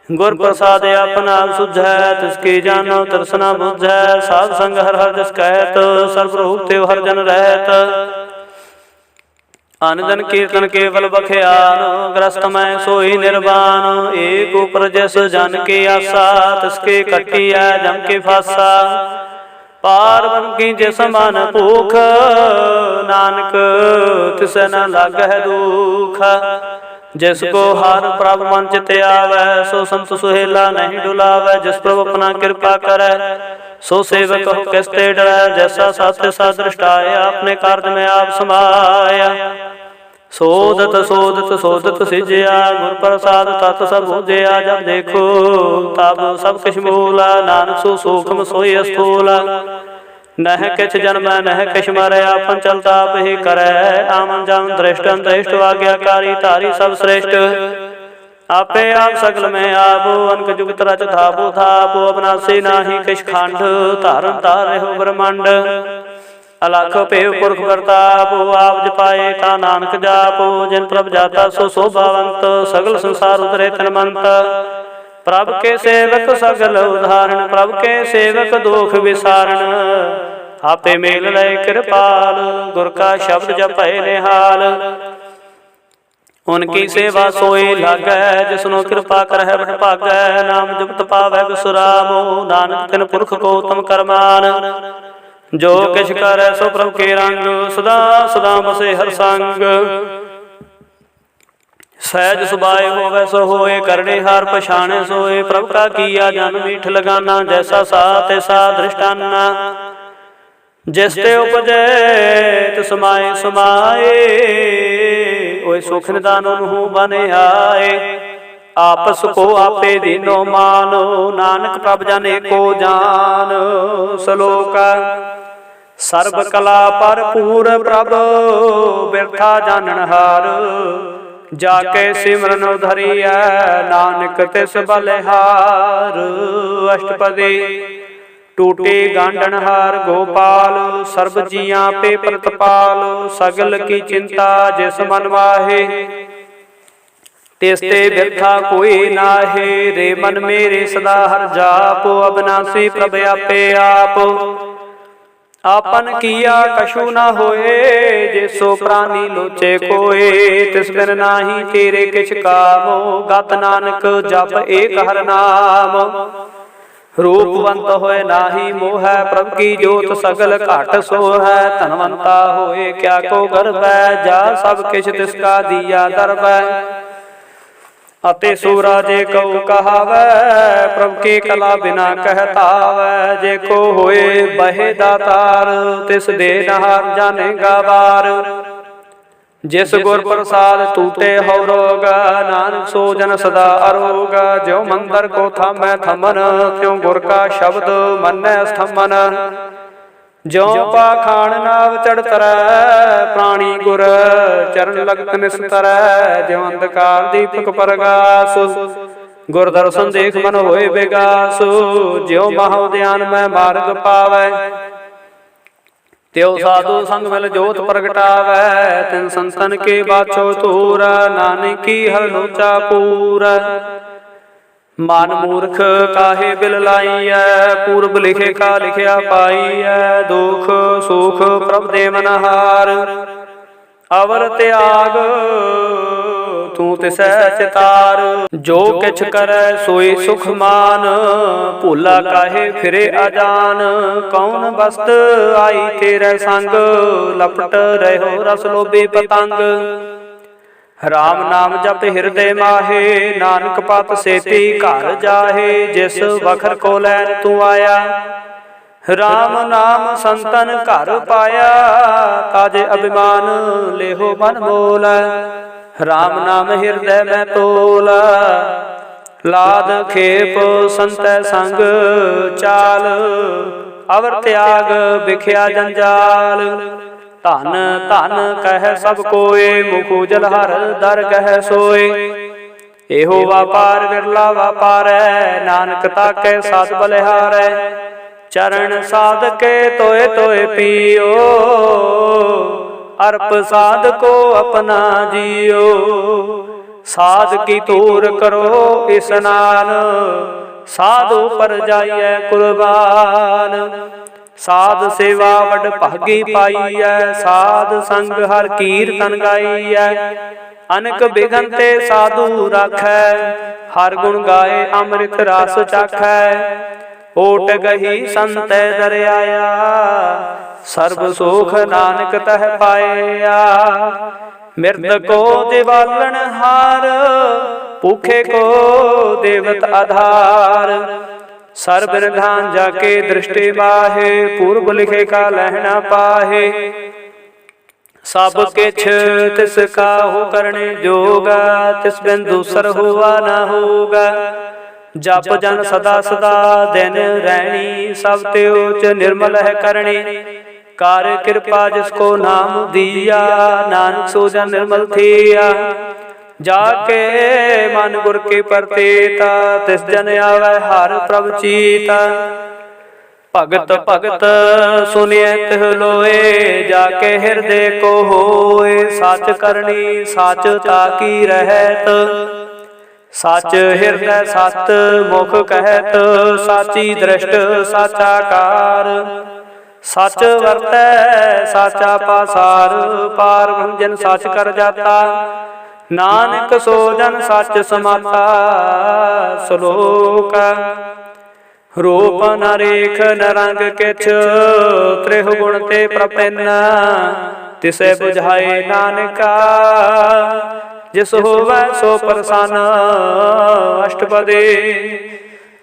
गुर प्रसाद अपना सुझै, तिसकी जानो तरसना बुझै। साध संग हर हर जस कहत, सर्व रूप तेव हर जन रहत। अनदन कीर्तन केवल बख्यान, ग्रस्त मैं सोई निर्वाण। एक ऊपर जस जन के आशा, तिसके कटिया जम के फासा। पार की जिस मन भूख, नानक तिस न लागह दुख। जिसको हर प्रभ मन चित आवै, सो संत सुहेला नहीं डुलावै। जिस प्रभु अपना कृपा करै, सो सेवक हो किस ते डरै। जैसा साथ सा दृष्टाया, अपने कार्य में आप समाया। सोदत सोदत सोदत सिजया, गुर प्रसाद तत् सब बुझया। जब देखो तब सब किछ मूला, नानक सो सूक्ष्म सोई स्थूला। नह किछ जन्म नह किछ मरै, आपन चलता आप ही करै। आमन जान दृष्ट अंतरिष्ट, आज्ञाकारी तारी सब श्रेष्ठ। आपे आप सकल में आपो, अनक जुगत रच धापो धापो। अविनाशी नाहि किछ खंड, धारन तारे हो ब्रह्मांड। अलख पेव पुरख प्रताप, आप जपाए ता नानक जापो। जिन प्रभ जाता सो शोभावंत, सगल संसार उतरे तनमंत। प्रभ के सेवक सगल उदाहरण, प्रभ के सेवक दुख विसारण। आपे मेल लय कृपाल, गुर का शब्द जपै निहाल। उनकी सेवा सोई लागै, जिसनो कृपा करह बड़ भागै। नाम जपत पावै बिसुरामो, नानक तिन पुरख को उत्तम करमान। जो किछ करै सो प्रभु के रंग, सदा सदा बसे हर संग। सहज सुभाए होवै सो होए, करने हार पछाणे सोए। प्रभु का किया जन मीठ लगाना, जैसा सा तैसा दृष्टाना। जिस ते उपजै तिस समाए समाए, ओए सुख निदान उन्हु बन आए। आपस को आपे दीनो मानो, नानक प्रभ जन एको जान। श्लोक सर्ब कला भरपूर, प्रभ बिरथा जानन हार। जाके सिमरन धरिया, नानक तिस बलिहार। अष्टपदी टूटे गांडन हार गोपाल, सर्ब जिया पे प्रतपाल। सगल की चिंता जिस मन माहे, तिसते बिरथा कोई नाहे। रे मन मेरे सदा हर जाप, अविनाशी प्रभ आपे आप। आपन किया कछु न होए, जिसो प्राणी लोचे कोए। तिस बिन नाही तेरे किछ कामो, गत नानक जप एक हर नाम। रूपवंत होए नाही मोह, प्रभु की जोत सगल घट सोहै। धनवंता होए क्या को गर्वै, जा सब किछ तिसका दिया दरबै। अते सूरा जे कऊ कहावै, प्रभु की कला बिना कहतावै। जे को होए बहे दातार, तिस दे नहार जानेगा बार। जिस गुर प्रसाद टूटे हो रोग, नानक सो जन सदा अरोग। ज्यों मंदिर को थामै थमन, त्यों गुर का शब्द मन्नै स्थमन। ज्यों पाखान नाव चढ़ तरै, प्राणी गुर चरण लगत निस्तरै। ज्यों अंधकार दीपक परगास, गुर दर्शन देख मन होए विगास। ज्यों महाउद्यान में मार्ग पावै, त्यों साधु संग मिल जोत प्रगटावै। तिन संतन के बाछो तूर, नानक की हर लोचा पूर। मान मूर्ख काहे बिल लाइयै, पूर्व लिखे का लिखिया पाइयै। दुख सुख प्रभ दे मनहार, अवर त्याग तू तिसै चितार। जो किछ करै सोई सुख मान, भूला काहे फिरे अजान। कौन बस्त आई तेरे संग, लपट रहो रस लोभी पतंग। राम नाम जप हृदय माहे, नानक पत सेती घर जाहे। जिस बखर को लैन तू आया, राम नाम संतन घर पाया। ताजे अभिमान लेहो मन मोल, राम नाम हृदय में तोल। लाद खेप संत संग चाल, अवर त्याग बिख्या जंजाल। धन धन कह सब कोय, मुख उजल हर दर गह सोय। एहो व्यापार विरला व्यापार है, नानक ताकै साध बलिहारै। चरण साध के तोय तोय पियो, अर्प साध को अपना जियो। साध की तूर करो स्नान, साधु पर जाइए कुर्बान। साध सेवा वड भागी पाइयै, साध संग हर कीर्तन गाइयै। अनक बिघन ते साधु राखै, हर गुण गाए अमृत रस चाखै। ओट गही संत दरियाया, सर्ब सुख नानक तह पाया। मृत को दिवालन हार, भूखे को देवत आधार। सर्ब निधान जाके दृष्टि बाहे, पूर्व लिखे का लहना पाहे। सब किछ तिसका हो करने जोगा, तिस बिन दूसर हुआ न होगा। जप जन सदा सदा दिन रैनी, सब त्योच निर्मल है करणी। कार कृपा जिसको नाम दिया, नानक सो जन निर्मल थिया। जाके मन गुर के परतेता, तिस जन आवे हर प्रभ चीता। भगत भगत सुनिए तिह लोए, जाके हृदय को होए। सच करनी सच ताकी रहत, सच हृदय सत मुख कहत। साची दृष्ट साचा कार, सच वरतै साचा पासार। पार ब्रह्म जन सच कर जाता, नानक सो जन सच समाता। श्लोक रूप न रेख न रंग किछ, त्रिह गुण ते प्रपन्ना। तिसे बुझाए नानका, जिस होवै सो प्रसन्न। अष्टपदी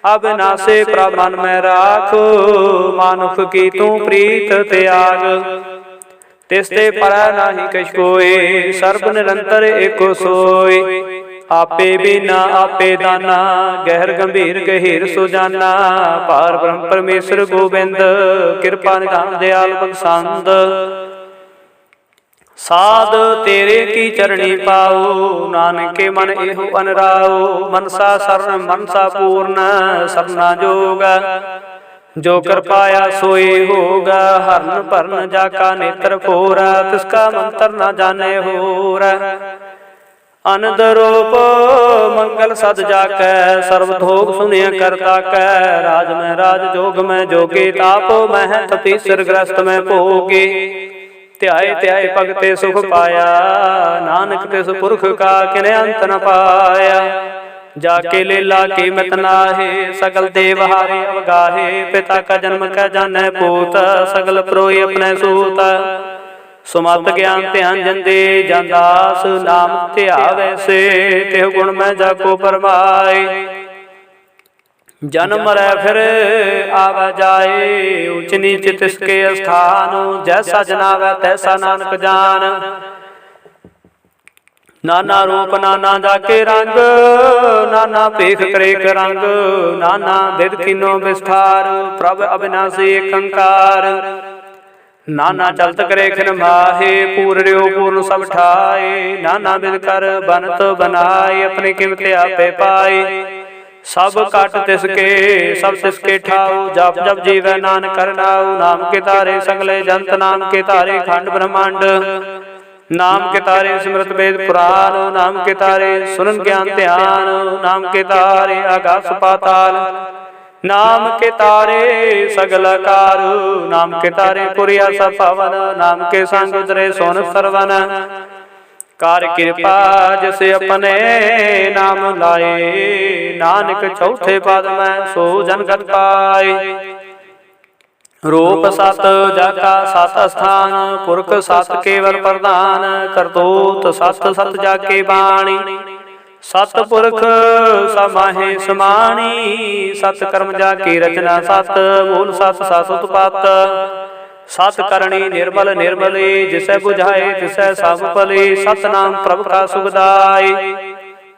अविनाशी प्रभ मन में राख, मानुख की तू प्रीत त्याग। तिसते परै नाहि कछ कोय, सर्ब निरंतर एको सोय। आपे बिना आपे दाना, गहर गंभीर गहीर सुजाना। पार ब्रह्म परमेश्वर गोबिंद, कृपा निधान दयाल बख्शंद। साध तेरे की चरणी पाओ, नानक के मन एहो अनराओ। मनसा शरण मनसा पूर्ण, सरना जोगा। जो कर पाया सोए होगा, हरन भरन जाका नेत्र फोरा। तिसका मंत्र न जाने होरा। अनंद रूप मंगल सद जाकै, सर्वधोग सुनिय करता कै। राज में राज जोग में जोगे, ताप में तपीसर ग्रस्त में भोगे। त्याय त्याय भगते सुख पाया, नानक तिस पुरख का किने अंत न पाया। जाके लीला की मित नाहे, सकल देव हारे अवगाहे। पिता का जन्म का जाने पूत, सगल प्रोय अपने सूत। सुमत ज्ञान ध्यान जंदे जानदास, नाम ध्यावे से तिह गुण में जाको परमाए। जन्म रै फिर आवे जाए, ऊंच नीच तिसके स्थान। जैसा जनावे तैसा नानक जान। नाना रूप नाना जाके रंग, नाना पेख करेक रंग। नाना विध किनो विस्तार, प्रभ अविनाशी एक अंकार। नाना चलत करे खिन माहे, पूर्यो पूर्ण सब ठाए। नाना विध कर बनत बनाए, अपने किमत आपे पाए। सब काट तिसके सब तिसके ठाऊ, जप जप जीवै नानक करनाऊ। नाम के तारे सगले जंत, नाम के तारे खंड ब्रह्मांड। नाम के तारे स्मृत वेद पुराण, नाम के तारे सुनन ज्ञान ध्यान। नाम के तारे आकाश पाताल, नाम के तारे सगल कारु। नाम के तारे पुरिया सब पवन, नाम के संग उतरे सोन सरवन। कार कृपा जैसे अपने नाम लाए, नानक चौथे पद में सो जनगत पाए। रूप सत जाका सत स्थान, पुरख सत केवल प्रधान। करतूत सत सत जाके बाणी, सतपुरख समाहे समाणी। सत कर्म जाकी रचना सत, मूल सत सत उत्पात। सत करणी निर्मल निर्मले, जिसे बुझाए तिसै सब पले। सत नाम प्रभु का सुखदाई,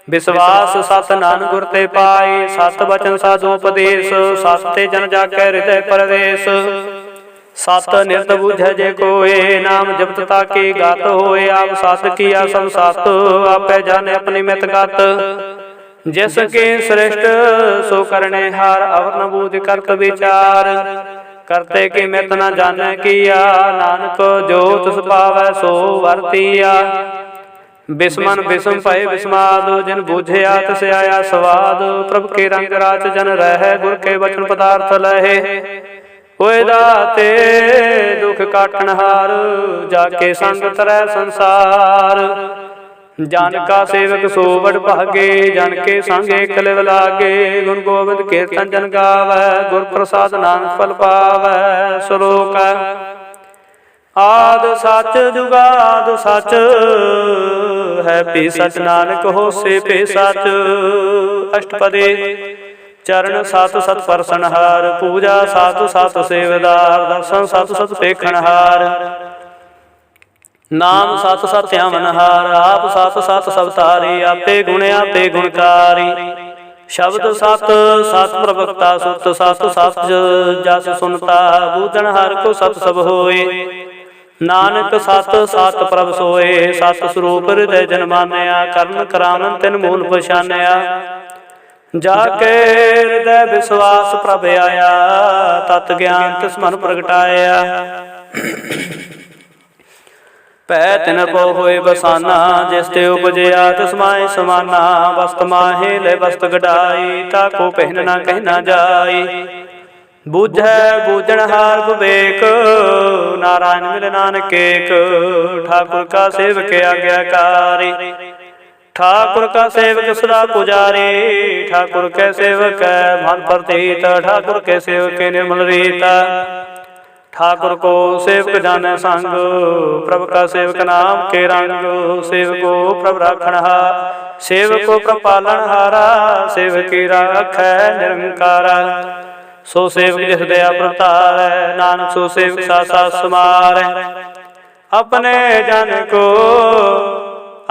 विश्वास सत नानक गुर ते पाए। सत वचन साधुपदेश, सत्य जन जाकै हृदय परवेश। सत निरत बुझै जे कोय, नाम जपत ताके गात होए। आप सत किया सब सत, आपै जाने अपनी मित गत। जिसके श्रेष्ठ सो करने हार अवर न बूझ करत विचार करते कि मित न जाने किया नानक जो तुस पावै सो वरतिया बिस्मन बिस्म भय बिस्माद जिन बूझिया तिस आया स्वाद प्रभु के रंग राच जन रह गुर के वचन पदार्थ लहे होए दाते दुख काटन हार जाके संग तरह संसार जान का सेवक सो बड़ भागे जन के संगे कलिव लागे गुण गोविंद कीर्तन जन गावै गुर प्रसाद नानक फल पावै श्लोक आद सच जुगाद सच है पी सच नानक होसे पे सच अष्टपदी चरण सात सत परसनहार पूजा सात सात सेवदार दर्शन सात सत पेखनहार नाम सत सत अमनहार आप सत सत सवतारी आपे गुणकारी शब्द सत सत प्रवक्ता सुत सत सत जस सुनता बूझन हर को सत सब होए नानक सत सत प्रभ सोए सत स्वरूप हृदय जन मानया करण करावन तिन मूल पछानया जाके हृदय विश्वास प्रभ आया तत् ज्ञान तिस मन प्रगटाया पै तिन पो होए बसाना जिस ते उपजया तिस माहि समाना वस्त माहे ले वस्त गडाई ताको पहनना कहना जाई बूझै बूझन हार विवेक नारायण मिल नानक एक ठाकुर का सेवक आज्ञाकारी ठाकुर का सेवक सदा पुजारी ठाकुर के सेवक मन प्रतीत ठाकुर के सेवक निर्मल रीता ठाकुर को सेवक जाने संग प्रभु का सेवक नाम के रंग सेवको प्रभु राखणहा सेवको प्रभु पालनहारा सेवकी राखै निरंकारा सो सेवक जिस दया प्रतारै नानक सो सेवक सासा समारै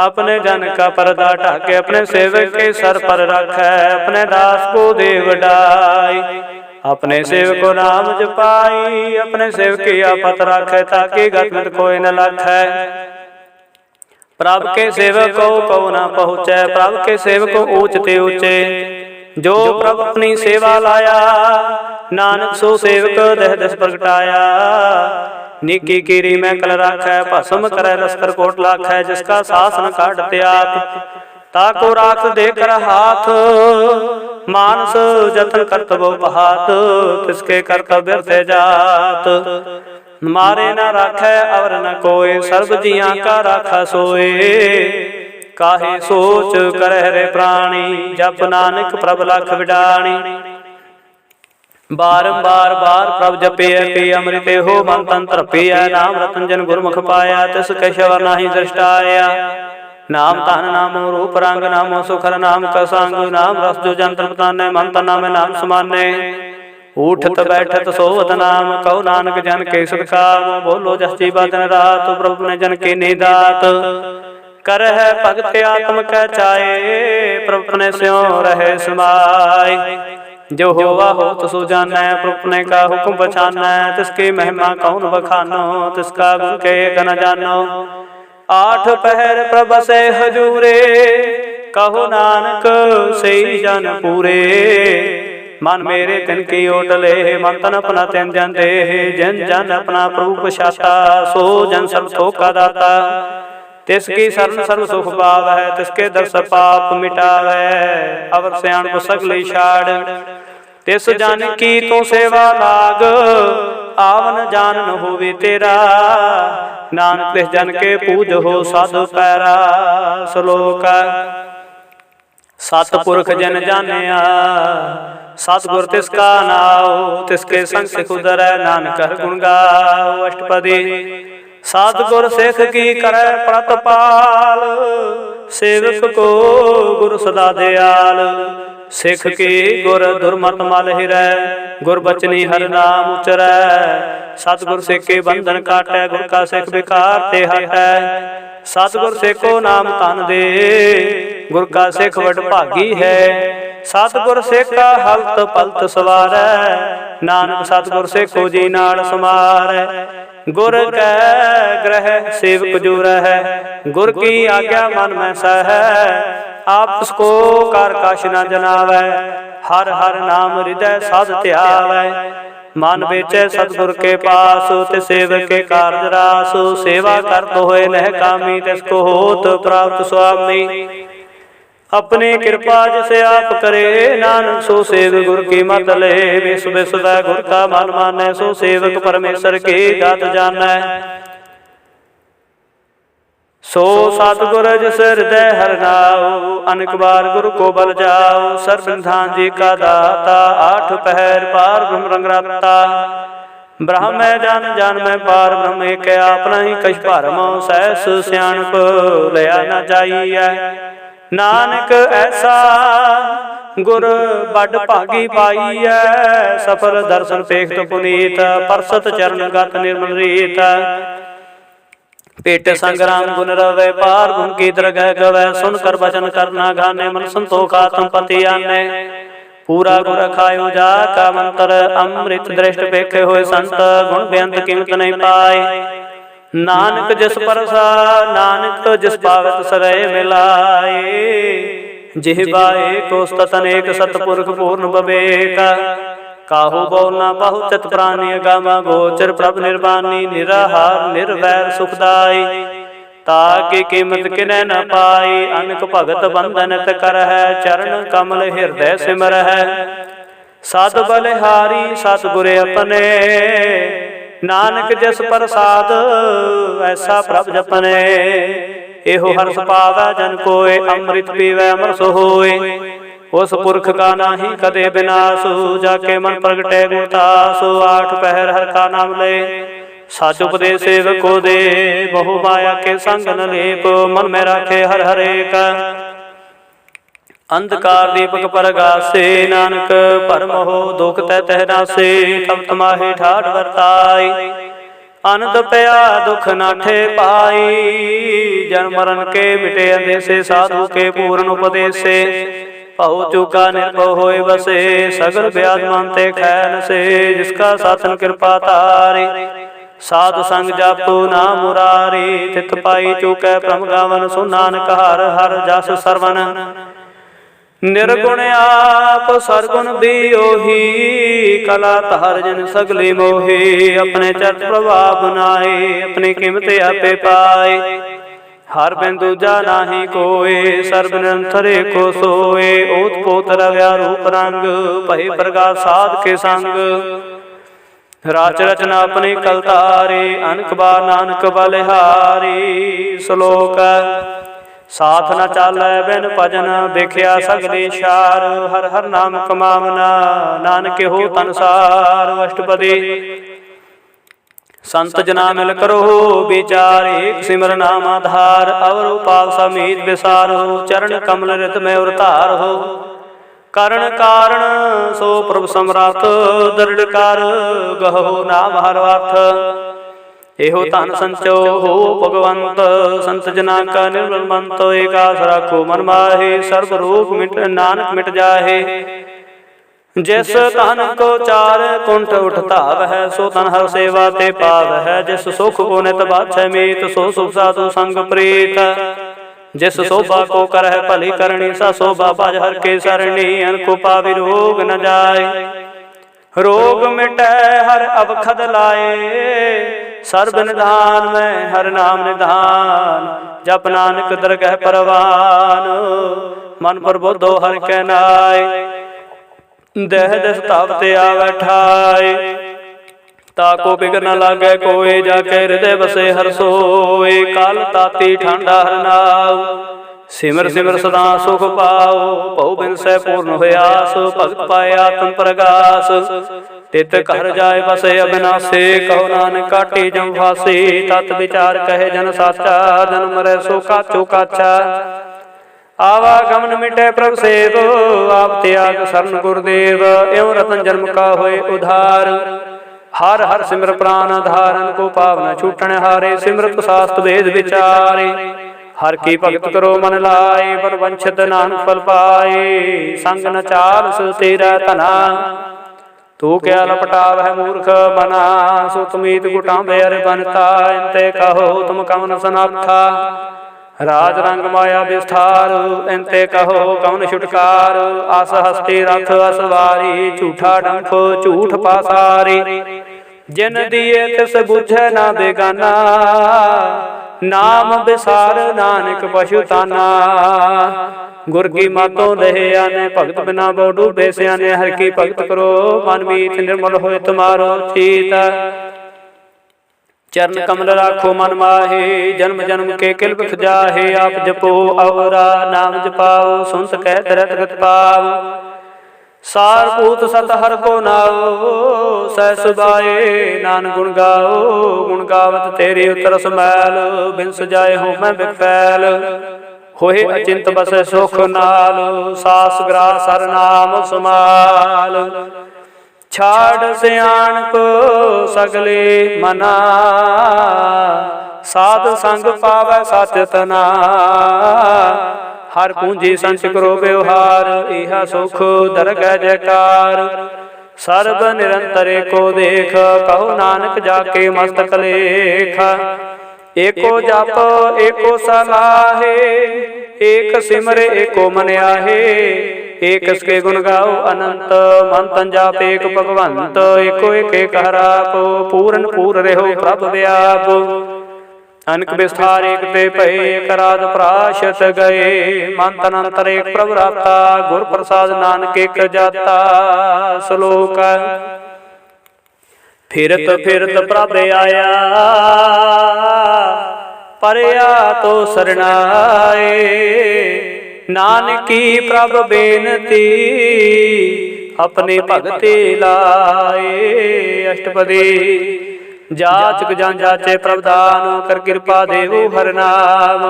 अपने जन का पर्दा ढाके अपने सेवक के सर पर रखै अपने दास को देव डाई अपने सेवक को नाम जपाई अपने सेवक की आफत राखे ताकि गत कोई न लखै प्रभु के सेवक को न पहुँचे प्रभु के सेवक को ऊंचते ऊंचे जो प्रभु अपनी सेवा लाया नानक सो सेवक देह दस प्रगटाया निकी कीरी में कल राखै भस्म करे लश्कर कोट लाखै जिसका शासन काटते आप ताको राख देकर हाथ मानस जतन कर्तव्य बहात किसके कर्तव्य से जात मारे न राखै और न कोई सर्व जिया का राखा सोए काहे सोच करह रे प्राणी जप नानक प्रभ लख विडाणी बारंबार बार प्रभ जपे पी अमृत हो मन तंत्र पिया नाम रतन जन गुरमुख पाया तिस कैशवर नाही दृष्टाया नाम तान नाम रूप रंग नामो सुखर नाम कसंग नाम रस जो जंत्र बताने मंत्र नाम नाम समाने उठत बैठत सोवत नाम कहो नानक जन के सत्कार बोलो जस जीवा दिन रात प्रभु ने जन की निदात कर है भगत आत्म कह चाहे प्रभु ने स्यों रहे समाय जो होवा हो तो सो जाना प्रभु ने का हुक्म पछाना तिसकी महिमा कौन बखानो तिसका गुण के न जानो आठ पहर प्रभ से हजूरे कहो नानक सही जन पूरे मन मेरे तिन की ओटले मन तन अपना तिन जन दे जन जन अपना प्रभु पछाता सो जन सब का दाता तिसकी शरण सर्व सुख पावै तिसके दर्श पाप मिटावै अवर सयान को सगली छाड़ तिस जन की तो सेवा लाग आवन जान न होवे तेरा नानक तिस जन के पूज हो साधु पैरा श्लोक सतपुरख जन जानिया सतगुर तिसका नाव तिसके संग सिख उदरै नानक हर गुण गाओ अष्टपदी सतगुर सिख की करे प्रतपाल सेवक को गुरु सदा दयाल सिख की गुर दुर्मत मल हिरै गुर बचनी हर नाम उचरै सतगुर सिख के बंधन काटै गुर का सिख विकार ते हटै सतगुर सिखो नाम तन दे गुर का सिख वड भागी है सतगुर सिख का हलत पलत सवारै नानक सतगुर सिखो जी नाल समारै गुर कै ग्रह सेवक जो रह गुर की आज्ञा मन में सह आपस को कार काश न जनावै। हर हर नाम हृदय साध ध्यावै। मन बेचै सतगुर के पास, ते सेवक के कारज रास। सेवा करत होए नह कामी, तिसको होत प्राप्त स्वामी। अपनी कृपा जिसे आप करे, नानक सो सेव गुर की मत ले। विश्व विश्व गुर का मन मानै, सो सेवक परमेश्वर की जात जानै। सो सतगुर जिस हृदय हर नाउ, अनेक बार गुरु को बल जाओ। सर्वनिधान जी का दाता, आठ पहर पार ब्रह्म रंग राता। ब्रह्म मैं जान मैं पार ब्रह्म एक, आपना ही कछ भरम। सहस सियाणप लिया न जाइए। नानक ऐसा गुर बड़ भागी पाइयै। सफल दर्शन पेखत पुनीत, परसत चरण गत निर्मल रीत। पेट संग्राम गुण रवै, पार गुण की दरगह गवै। सुन कर वचन करना गाने, मन संतोख आत्म पति आने। पूरा गुर खायो जा का मंत्र, अमृत दृष्ट पेखे होए संत। गुण बेअंत कीमत नहीं पाए, नानक जिस परसा। नानक जिस पावत सरय मिलाए। जिह्वाए को स्तत अनेक, सतपुरख पूर्ण बबेक। काहू बोल ना पाहु चत प्राणी, गामा गोचर प्रभ निर्वाणी। निराहार निर्वैर सुखदाई, ताकि कीमत किनै न पाई। अनक भगत बंधन कर है, चरण कमल हृदय सिमर है। सद बलिहारी सतगुरे अपने, नानक जिस प्रसाद ऐसा प्रभ जपने। एहो हर्ष पावै जन कोय, अमृत पीवै अमर सो होय। उस पुरख का नाही कदे विनाश, जाके मन प्रगटे गुणतास। आठ पहर हर का नाम ले, साच उपदेश सेवक को दे। बहु माया के संग न लेप, मन में राखे हर हरेक। अंधकार दीपक परगासे, नानक परम हो दुख तह नासे। तब तमाहे ठाठ वर्ताई, अनंत पया दुख नाठे पाई। जन्म मरण के मिटे अंदेसे, साधु के पूर्ण उपदेशे। पहु चूका निर्भव होए बसे, सगल ब्याज मानते खैन से। जिसका साधन कृपा तारी, साधु संग जापू नाम मुरारी। तित पाई चूकै प्रम गावन, सो नानक हर हर जस सरवन। निर्गुण आप सरगुण भी ओही, कला तार जन सगली मोही। अपने चरित प्रभाव बनाए, अपनी कीमत आपे पाए। हर बिन दूजा नाही कोय, सर्व निरंतरे को सोए। ओत पोत रव्या रूप रंग, भई प्रकाश साध के संग। राच रचना अपनी कलतारे, अनक बार नानक बलिहारी। श्लोक साथ न चालै बिन भजन, देखिया सगली शार। हर हर नाम कमावना, नानक हो तनसार। अष्टपदी संत जना मिल करो विचार, एक सिमर नाम आधार। अवर पाव समीत विसार हो, चरण कमल रित में उतार हो। करण कारण सो प्रभु सम्राट, दृढ़ कर गहो नाम हर अर्थ। एहो धन संचो हो भगवंत, संत जना का निर्मल मंत। एक आस राखो मन माहे, सर्व रोग मिट नानक मिट जाहे। जिस तन को चार कुंठ उठता वह, सो तन हर सेवा ते पाव है। जिस सुख को नित बाछै मीत, सो सुख साधु संग प्रीत। जिस शोभा को करह भली करणी, सा शोभा बाज हर के सरणी। अनको पावि रोग न जाय, रोग मिटै हर अवखद लाए। सर्व निधान में हर नाम निधान, जप नानक दरगह परवान। मन प्रबोधो हर के नाय, देह दस तावते आवे ठाय। ताको बिगड़ न लागे कोय, जाके हृदय बसे हर सोए। काल ताती ठंडा हर नाव, सिमर सिमर सदा सुख पाओ। बहु बिन से पूर्ण हुए आस, भगत पाए आत्म प्रगास। तित कर जाय बसे अविनाशी, कहो नानक काटी जम फांसी। तत विचार कहे जन साचा, जन मरै सो काचो काचा। आवागमन मिटे प्रभु सेव, आप त्याग शरण गुरुदेव। एवं रतन जन्म का होए उधार, हर हर सिमर प्राण धारन। को पावना छूटन हारे, सिमरत शास्त्र वेद विचारे। हर की भगत करो मन लाए, पर वंचित नानक फल पाए। संग न चाल सो तेरा तना, तू क्या लपटाव है मूर्ख मना। सो तुमीत गुटां बेर बनता, इनते कहो तुम कमन सनाथा। राज रंग माया विस्तार, इनते कहो कौन छुटकार। अस हस्ती रथ असवारी, झूठा डंफ झूठ पासारी। जिन दिए तिस बुझै ना बेगाना, नाम बिसार नानक पशुताना। गुर की मातों दहे आने, भगत बिना बहु डूबे सियाने। हर की भगत करो मन मीत, निर्मल होए तुम्हारो चीत। चरण कमल राखो मन माहे, जन्म जन्म के किल बिख जाहे। आप जपो अवरा नाम जपाओ, सुनत कहत रत गत पाओ। सारभूत सत हर को नाओ, सह सुभाए नान गुण गाओ। गुण गावत तेरी उतर समैल, बिन सजाए हो मैं बिख फैल। होए अचिंत बसै सुख नाल, सास ग्रास सर नाम समाल। छाड़ सियाणप सगले मना, साध संग पावै सच तना। हर पूंजी संच करो व्यवहार, इहा सुख दरगह जयकार। सर्ब निरंतरे को देख, कहो नानक जाके मस्तक लेख। एको जप एको सलाहे, एक सिमरे एको मन आहे। एक इसके गुण गाओ अनंत, मन तन जाप एक भगवंत। एको एक एक हराप, पूरन पूर रहो प्रभ व्याप। अनक विस्तार एक ते भय, कराद प्राशत गए। मन तन अंतर एक प्रभ राता, गुर प्रसाद नानक एक जाता। श्लोक फिरत फिरत प्रभ आया, परया तो सरनाए। नानकी प्रभ बेनती, अपने भगते लाए। अष्टपदी जाचक जान जाचे प्रभदान, कर कृपा देवो हर नाम।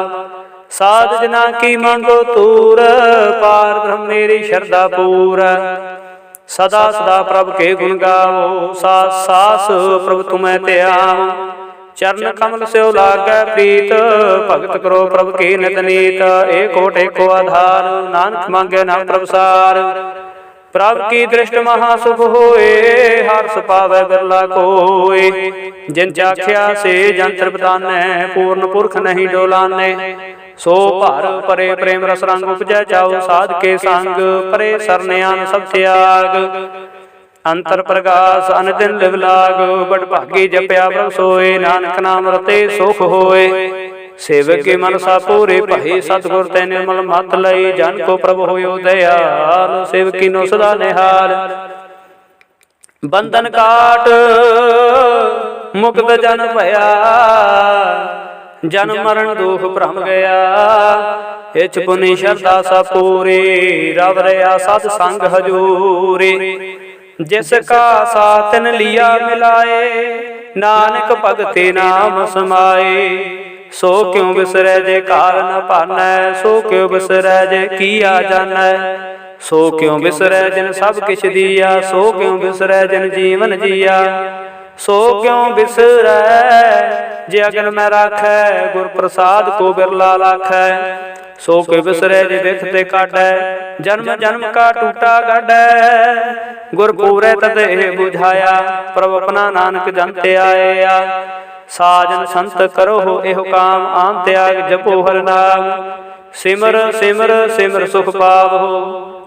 साध जना की मांगो तूर, पार ब्रह्म मेरी श्रद्धा पूर। सदा सदा प्रभ के गुण गाओ, सास सास प्रभ तुम्हें त्याओ। चरण कमल से लागै प्रीत, भगत करो प्रभ की नित नीत। एक ओट एको आधार, नानक मांगे नाम प्रभसार। प्रभ की दृष्टि महासुख होए, हर्ष पावै बिरला कोय। जिन चाख्या से जन तृप्तानै, पूर्ण पुरख नहीं डोलाने। सो भार परे प्रेम रस रंग, उपजै जाओ साध के संग। परे सरनयान सब त्याग, अंतर प्रकाश अनदिन लिव लाग। बड़ भागी जपया प्रभ सोए, नानक नाम रते सुख होए। सेवक के मनसा पूरे भई, सतगुर ते निर्मल मत लई। जन को प्रभु होयो दयाल, सेवकी नो सदा निहाल। बंधन काट मुक्त जन भया, जन्म मरण दुख भ्रम गया। इच पुनि श्रद्धा सा पूरी, रव रया सत संग हजूरी। जिसका सातन लिया मिलाए, नानक भगति नाम समाए। सो क्यों बिसरै जे कार न पानै, सो क्यों बिसरै जे किया जानै। सो क्यों बिसरै जिन सब किछ दिया, सो क्यों बिसरै जिन जीवन जिया। सो क्यों बिसरै जे अगन में राखै, गुर प्रसाद को बिरला लाखै। सो क्यों बिसरै जे बिखते काटै, जन्म जन्म का टूटा गाडै। गुर पूरे तद बुझाया, प्रभ अपना नानक जन ते आया। साजन संत करो हो एहो काम, आन त्याग जपो हर नाम। सिमर सिमर सिमर सुख पावो,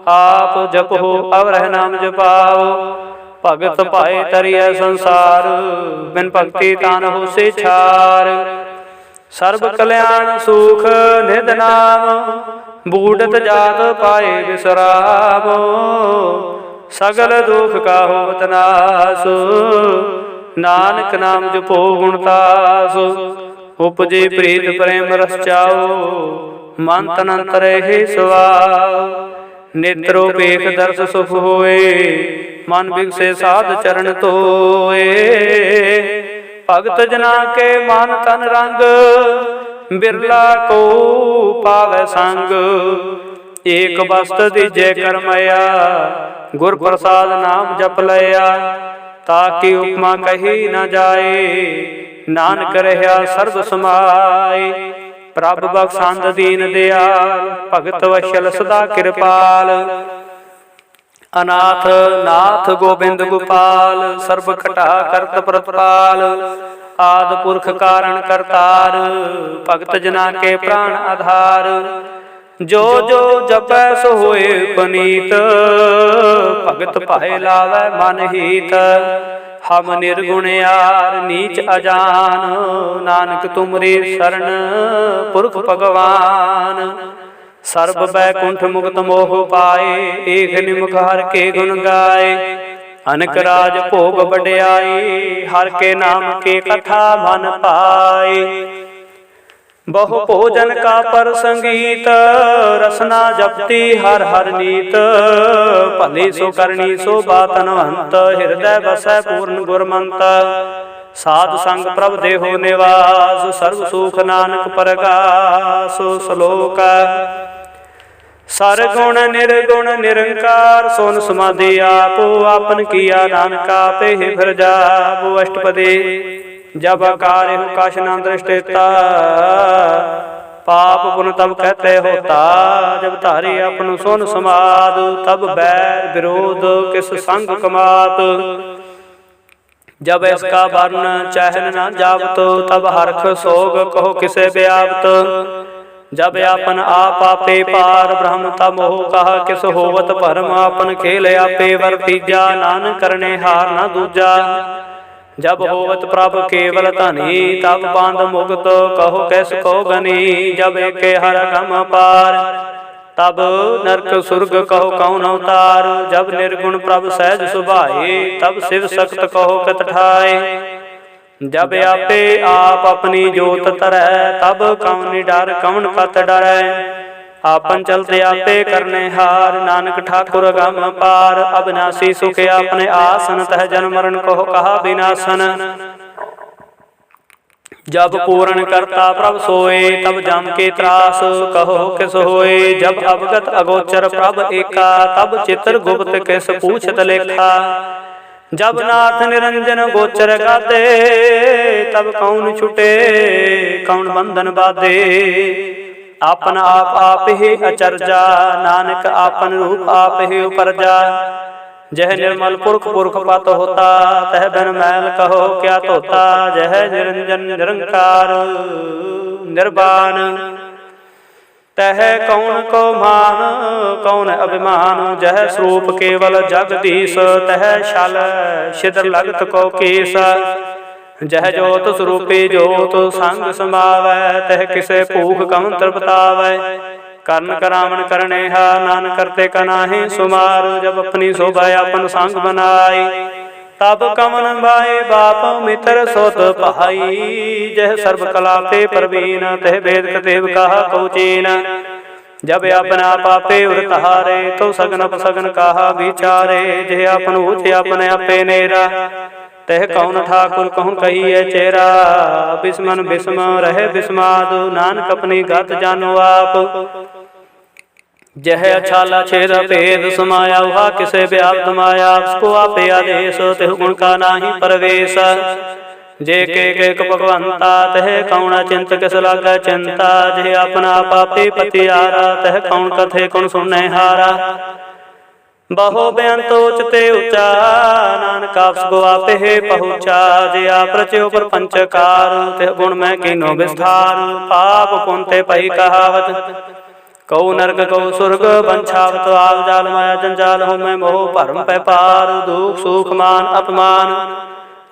आप जपो अवरह नाम जपाओ। भगत पाए तरिय संसार, बिन भक्ति तान हो से छार। सर्ब कल्याण सुख निध नाम, बूढ़त जात पाए विश्राम। सगल दुख का होत नाश, नानक नाम जपो गुणतास। उपजे प्रीत प्रेम रस चाओ, मन तन अंतर हे सुआओ। नेत्रो पेख दर्श सुख होए, मन बिगसे साध चरण तोए। भगत जना के मन तन रंग, बिरला को पावै संग। एक वस्त दीजे करमया, गुर प्रसाद नाम जप लया। ताकि उपमा कही न जाए, नानक रह्या सर्ब समाए। प्रभ बख्शंद दीन दयाल, भगत वशल सदा कृपाल। अनाथ नाथ गोबिंद गोपाल, सर्ब घटा करत प्रतपाल। आदि पुरख कारण करतार, भगत जना के प्राण आधार। जो जो जपै सो होए पनीत, भगत पाए लावै मन हीत। हम निर्गुण यार नीच अजान, नानक तुमरी शरण पुरख भगवान। सर्ब बैकुंठ मुक्त मोह पाए, एक निमुख हर के गुण गाए। अनक राज भोग बड़ियाई, हर के नाम के कथा मन पाए। बहु भोजन का पर संगीत, रसना जपती हर हर नीत। भली सो करनी सो बातनवंत, हृदय बसै पूर्ण गुरमंत। साध संग प्रभ देहो निवास, सर्व सुख नानक परगास। श्लोक सरगुण निर्गुण निरंकार, सोन समाधि आपो आपन किया। नानका पे फिर जाबो। अष्टपदी जब कार्य कश न दृष्टिता, पाप पुन तब कहते होता। जब धारी अपन सोन समाद, तब बैर विरोध किस संग कमात। जब इसका वर्ण चहन न जावत, तब हरख सोग कहो किसे व्याप्त। जब आपन आप आपे पार, ब्रह्म तब मोह कहा किस होवत भरम। आपन खेल आपे वर्तीजा, नानक करने हार न दूजा। जब होवत प्रभु केवल धनी, तब बांध मुक्त कहो कैस को गनी। जब एके हर गम पार, तब नरक सुर्ग कहो कौन अवतार। जब निर्गुण प्रभु सहज सुभाए, तब शिव सक्त कहो कत ठाए। जब आपे आप अपनी जोत तरह, तब कौन डर कौन कत डरै। आपन चलते आपे करने हार, नानक ठाकुर गम पार। अविनाशी सुख अपने आसन, तह जन्म मरण कहो कहा विनाशन। जब पूर्ण करता प्रभ सोए, तब जम के त्रास कहो किस होए। जब अवगत अगोचर प्रभ एका, तब चित्र गुप्त किस पूछत लेखा। जब नाथ निरंजन गोचर गाते, तब कौन छुटे कौन बंधन बाधे। आपन आप आप ही अचरजा, नानक आपन रूप आप ही उपरजा। जह निर्मल पुरख पुरख पत होता, तह बिन मैल कहो क्या तोता। जह निरंजन निरंकार निर्वाण, तह कौन को मान कौन अभिमान। जह स्वरूप केवल जगदीश, तह शल छिद्र लगत को केस। जह जोत स्वरूपी जोत संग समावै, तह किसे भूख कम तृप्तावै। कर्ण करावण करने हा, नान करते कनाहि सुमार। जब अपनी शोभा अपन संग बनाई, तब कमन भाई बाप मित्र सोत भाई। जह सर्व कला पे प्रवीण, तह वेद कतेव कहा कौचीन। जब अपना पापे उरतारे, तो सगन अपसगन कहा विचारे। जह अपन ऊँचे अपने आपे नेरा, तह कौन ठाकुर कहूँ कहिए चेरा। बिस्मन बिस्म रहे बिस्माद, नानक अपनी गत जानो आप। जह अछाला छेद भेद समाया, वहा किसे व्याप्त माया। उसको आपे आदेश, तेह गुण का नाही परवेश। जे के भगवंता, तह कौन चिंत किस लागा चिंता। जे अपना पापे पतियारा, तह कौन कथे कौन सुने हारा। बहु बेअंत उचते ऊंचा, नानक आपको आपे है पहुँचा। जे आप रच्यो प्रपंचकार, तेह गुण में कीनो विस्तार। पाप पुण्य पही कहावत, कौ नरक कौ सुर्ग बंछावत। आप जाल माया जंजाल हो मैं मोह भरम पै पार। दुख सुख मान अपमान,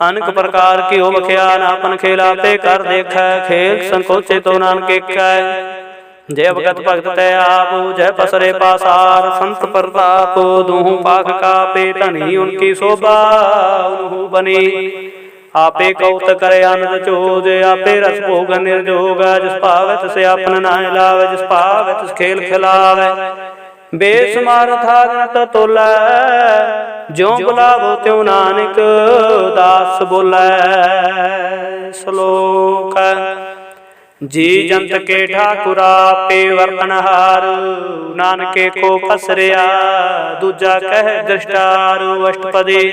अनेक प्रकार की हो बख्यान। आपन खेला पे कर देख, खेल संकोचे तो नानके कै। जय भगत भगत तय आप, जय पसरे पासार। संत प्रताप दूहु पाख का पे, धनी उनकी शोभा उन्हु बनी। आपे कौत करे आनंद चोज, आपे रस भोग निर्जोग। जिस पावे तिस आपन नाय लावे, जिस पावे तिस खेल खिलावे। बेसुमार था गणत तोलै, ज्यों बुलावो त्यों नानक दास बोलै। श्लोक जी जंत के ठाकुरा पे वर्तनहार। नानके को पसरिया दूजा कह दृष्टार। अष्टपदी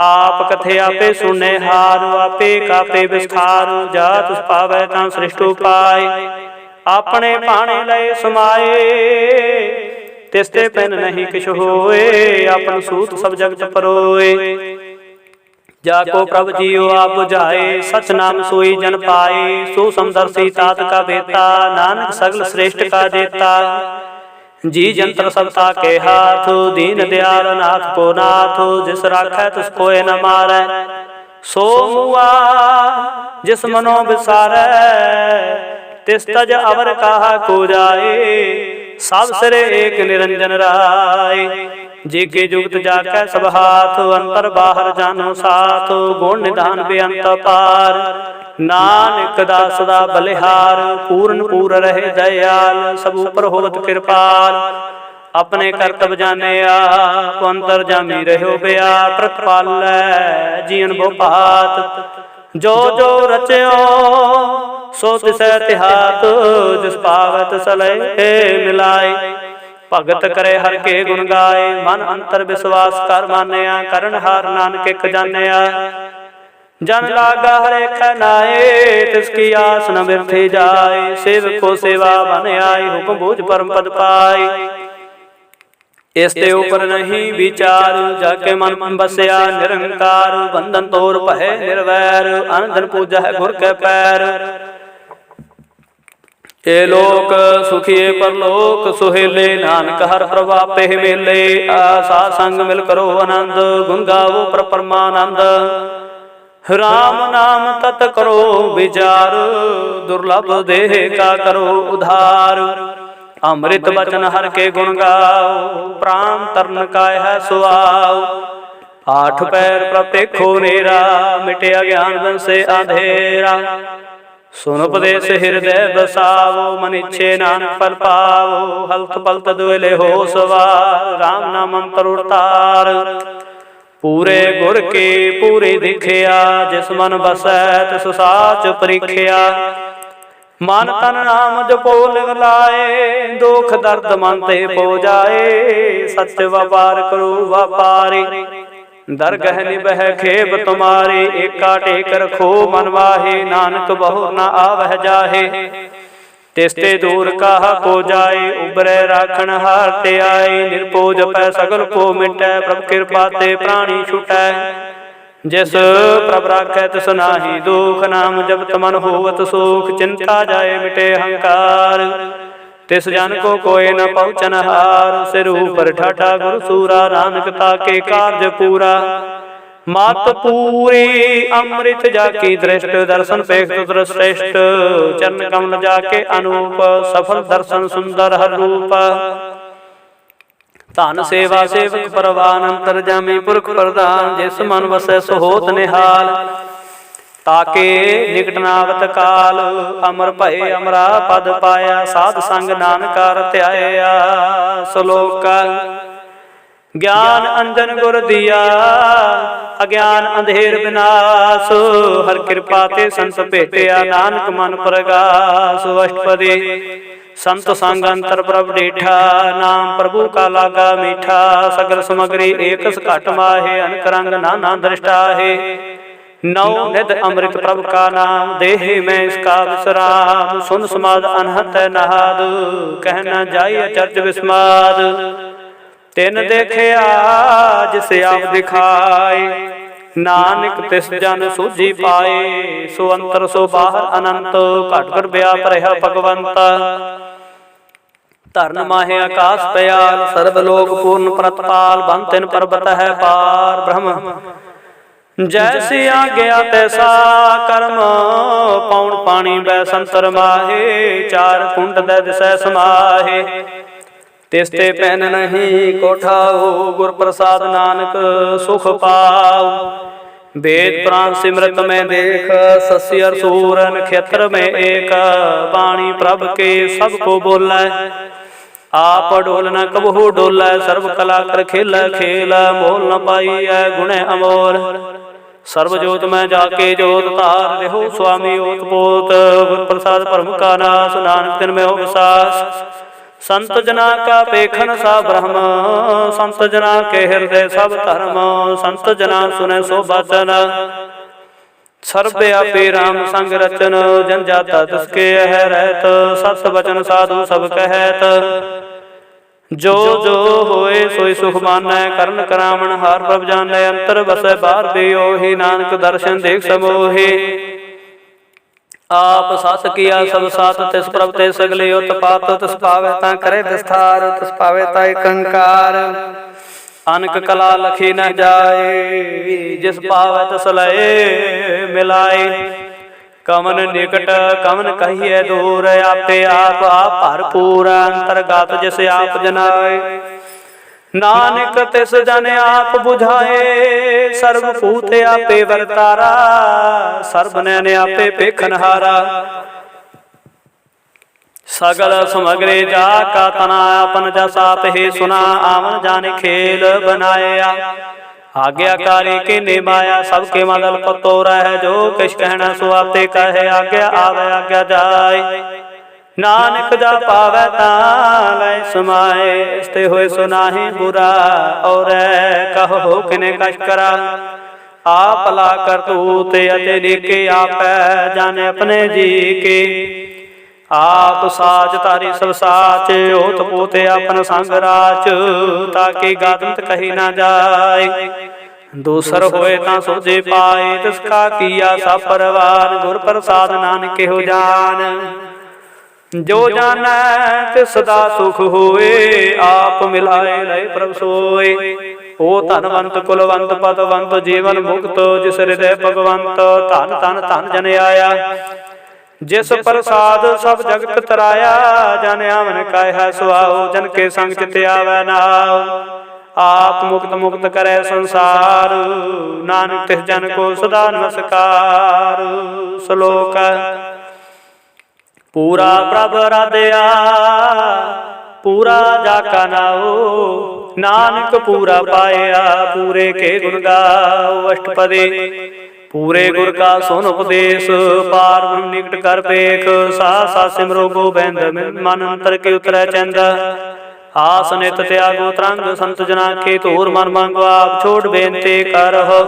आप कथे आपे सुने हार। आपे कापे विस्तार, जात पावै तां सृष्ट उपाय। अपने पाने लय समाये, तिसते पिन नहीं किछ होए। अपन सूत सब जगत परोए। जाको प्रभ जियो आप बुझाए, सच नाम सोई जन पाए। सो समदर्शी तात का बेता, नानक सगल श्रेष्ठ का जेता। जी जंत्र सबता के हाथ, दीन दयाल नाथ को नाथ। जिस राखै तिस कोय न मारै, सो मुआ जिस मनो बिसारै। तिस तज अवर कहा को जाए, सब सिरे एक निरंजन राय। जी के जुगत जाकै सब हाथ, अंतर बाहर जानो साथ। गुण निधान बेअंत पार, नानक दास सदा बलिहार। पूर्ण पूर रहे दयाल, सब ऊपर होवत कृपाल। अपने करतब जाने आप, अंतर जामी रहो बया। प्रतिपालै जीवन भो पात, जो जो रचयो सो तिसै तिहात। जिस पावत सलै मिलाए, भगत करे हर के गुण गाए। मन अंतर विश्वास कर मानया, करन हार नानक एक जानया। जन लागा हरे खनाए, तिसकी आस न बिरथी जाए। सेवक को सेवा बन आई, हुक्म बूझ परम पद पाए। इसते ऊपर नहीं विचार, जाके मन बसया निरंकार। बंधन तोर पहे निर्वैर, अनंदन पूजा है गुर के पैर। ए लोक सुखिए परलोक सुहेले, नानक हर प्रभा पे मेले। आसा संग मिल करो आनंद, गुण गावो पर परमानंद। राम नाम तत करो विचार, दुर्लभ देह का करो उधार। अमृत बचन हर के गुण गाओ, प्राण तरन काय है सुआओ। आठ पैर प्रत्येखो नेरा, मिटे अज्ञान बन से अंधेरा। सुन उपदेश हृदय बसावो, मन इच्छे नानक फल पावो। हल्थ पलत दुले हो सवार, राम नाम अंतर उतार। पूरे गुर के पूरे दिखिया, जिस मन बसै तिस साच परिख्या। मन तन नाम जपो लिव लाए, दुख दर्द मन ते पो जाए। सत्य व्यापार करो व्यापारी, दरगह निबह खेब तुम्हारी। एका टेक रखो मन माहे, नानक बहु न आवह जाहे। तिसते दूर कहा को जाए, उबरै राखण हार ते आए। निर्भो जपै सगल को मिटै, प्रभ कृपा ते प्राणी छुटै। जिस प्रभ राखै तिस नाहि दुख, नाम जपत मन होवत सुख। चिंता जाए मिटे अहंकार, तिस जन को कोय न पहुँचन हार। सिर ऊपर ठाठा गुर सूरा, नानक ताके कार्य पूरा। मात पूरी अमृत जाकी दृष्ट, दर्शन पेख श्रेष्ठ। चरण कमल जाके अनूप, सफल दर्शन सुंदर हर रूप। धन सेवा सेवक परवान, अंतर जामी पुरख प्रधान। जिस मन वसै सो होत निहाल, ताके निकट नावत काल। अमर भय अमरा पद पाया, साध संग नानका रत्याया। श्लोक ज्ञान अंजन गुर दिया, अज्ञान अंधेर विनाश। हर कृपा ते संत भेटिया, नानक मन प्रगास। अष्टपदी संत संग अंतर प्रभ डेठा, नाम प्रभु का लागा मीठा। सगर समग्री एक घट माहे, अनक रंग नाना दृष्टा है। नौ निध अमृत प्रभ का नाम, देहि में इसका विश्राम। सुन समाद अनहत नहाद, कहना जाई अचर्च विस्माद। तिन देखिया जिसे आप दिखाए, नानक तिस जन सूझी पाए। सो अंतर सो बाहर अनंत, घट घट व्याप रहा भगवंत। धरन माहे आकाश पयाल, सर्व लोक पूर्ण प्रतपाल। बन तिन पर्वत है पार, ब्रह्म जैसी आज्ञा तैसा कर्म। पौन पानी बै संतर माहे, चार कुंड दै दिसै समाहे। तिसते पैन नहीं कोठाओ, गुर प्रसाद नानक सुख पाओ। वेद पुराण सिमरत में देख, सस्य और सूर नक्षत्र में एक। वाणी प्रभ के सबको बोलै, आप डोल न कबहू डोलै। सर्व कला कर खेल खेल, मोल न पाई है गुण अमोल। सर्व जोत में जाके जोत तार, रहो स्वामी ओत पोत। गुर प्रसाद परम का नाश, नानक तिन में हो विसास। संत जना का पेखन सा ब्रह्म, संत जना के हृदय सब धर्म। संत जना सुने सो बचन, सर्वव्यापी राम संग रचन। जन जाता तिसके है रहत, सत वचन साधु सब कहत। जो जो होए सोई सुख मानै, करन करावण हार प्रभ जानै। अंतर बसै बाहर बेओहि, नानक दर्शन देख समोहि। आप सस किया सब साथ, तिस प्रभ ते सगले उत्पात। तिस पावै तां करे विस्तार, तिस पावै तां कंकार। अनक कला लखी न जाए, जिस पावै तिस लए मिलाए। कमन निकट कमन कहिए दूर, आपे आप भरपूर। अंतरगत जिस आप जनाए, नानक तिस जन आप बुझाए। सर्वभूत आपे वरतारा, सर्व नैन आपे पेखनहारा। सगल समग्रे जा का तना, अपन जस आप ही सुना। आवन जाने खेल बनाया, आज्ञाकारी के ने माया। सबके मदल पतो रह, जो किश कहना सो आपे कहे। आज्ञा आवे आज्ञा जाय, नानक जा पावै तां लै समाए। स्ते होए सुनाहि बुरा, और कहो किने कश करा। आप ला करतूत अते नीके, आप जाने अपने जी के। आप साच तारी सब साच, ओत पोते अपन संग राच। ताकि गादंत कही ना जाए, दूसर होए तां सोझे पाए। तिसका किया सब परवान, गुर प्रसाद नानक हो जान। जो जानै तिस सदा सुख होए, आप मिलाए लय प्रभ सोए। ओ धनवंत कुलवंत पदवंत, जीवन मुक्त जिस हृदय भगवंत। धन धन धन जन आया, जिस प्रसाद सब जगत तराया। जन आवन कह सुआओ, जन के संग चित आवे नाओ। आप मुक्त मुक्त करे संसार, नानक तिस जन को सदा नमस्कार। श्लोक पूरा प्रभ राधया, पूरा जाका नाओ। नानक पूरा पाया, पूरे के गुण गाओ। अष्टपदी पूरे गुर का सुन उपदेश, पार ब्रह्म निकट कर पेख। सा सा सिमरो गोबिंद, मन अंतर के उतरै चंद। आस नित त्यागो तरंग, संत जना के तोर मन मांगो। आप छोड़ बेनती करहो,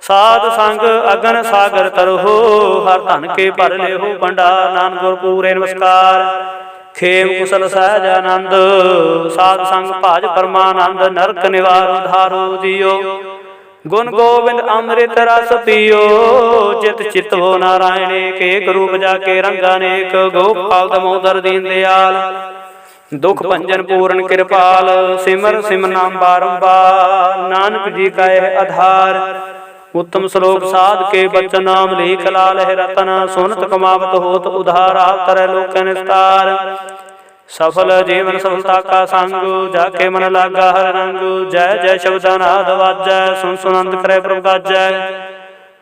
साध संग अगन सागर तरहो। हर धन के भर लेहो भंडार, नानक गुर पूरे नमस्कार। खेम कुशल सहज आनंद, साध संग भाज परमानंद। नरक निवार उधारो जियो, गुण गोविंद अमृत रस पियो। चित चित हो नारायण के, रूप जाके रंगानेक। गोपाल दमोदर दीन दयाल, दुख भंजन पूर्ण कृपाल। सिमर सिम नाम बारंबार, नानक जी का यह आधार। उत्तम श्लोक साध के बचन, नाम लिख लाल है रतन। सुनत कमावत होत उधार, आप तरह लोक निस्तार। सफल जीवन सफलता का संग, जाके मन लागा हर रंग। जय जय शब्द नाद वाजै, सुन सुनंद करे प्रभु गाजै।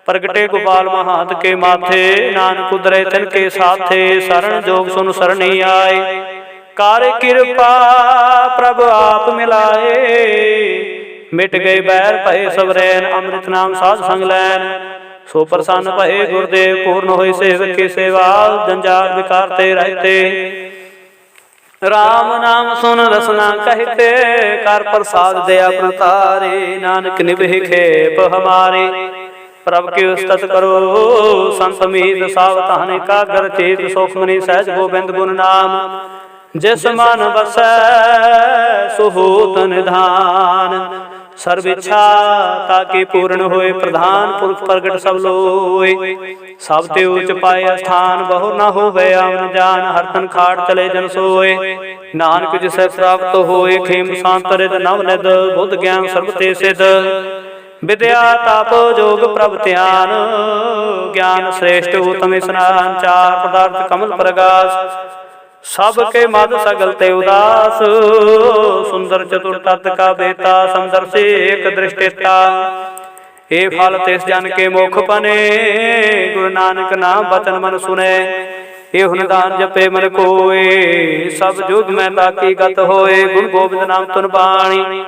प्रगटे गोपाल महात के माथे, नानक उदरे तिनके साथे। शरण जोग सुन सरणी आए, कार कृपा प्रभु आप मिलाए। मिट गए बैर भय सब रैन, अमृत नाम साध संग लैन। सो प्रसन्न भये गुरुदेव, पूर्ण होय सेवक की सेवा। जंजाल विकारते रहते, राम नाम सुन रसना कहते। कर प्रसाद दया प्रतारे, नानक निभे खेप हमारे। प्रभ की उस्तत करो संत मीत, सावधान एकाग्र चित। सुखमणि सहज गोबिंद गुण नाम, जिस मन बसै सो होत निधान। सर्व इच्छा ताकि पूर्ण होए, प्रधान पुरुष प्रगट सब लोय। सब ते उच पाए स्थान, बहु न होवे आवन जान। हर तन खाट चले जन सोए, नानक जिसे प्राप्त होए। खेम शांत रिद नव निद, बुद्ध ज्ञान सर्व ते सिद्ध। विद्या ताप जोग प्रभ ध्यान, ज्ञान श्रेष्ठ उत्तम स्नान। चार पदार्थ कमल प्रगास, सबके मद सगल ते उदास। सुंदर चतुर तत्व का बेता, समदर्शी एक दृष्टिता। ए फल तिस जन के मुख बने, गुरु नानक नाम बचन मन सुने। ए हुन दान जपे मन कोय, सब जुग में ताकी गत होए। गुरु गोविंद नाम तुन बाणी,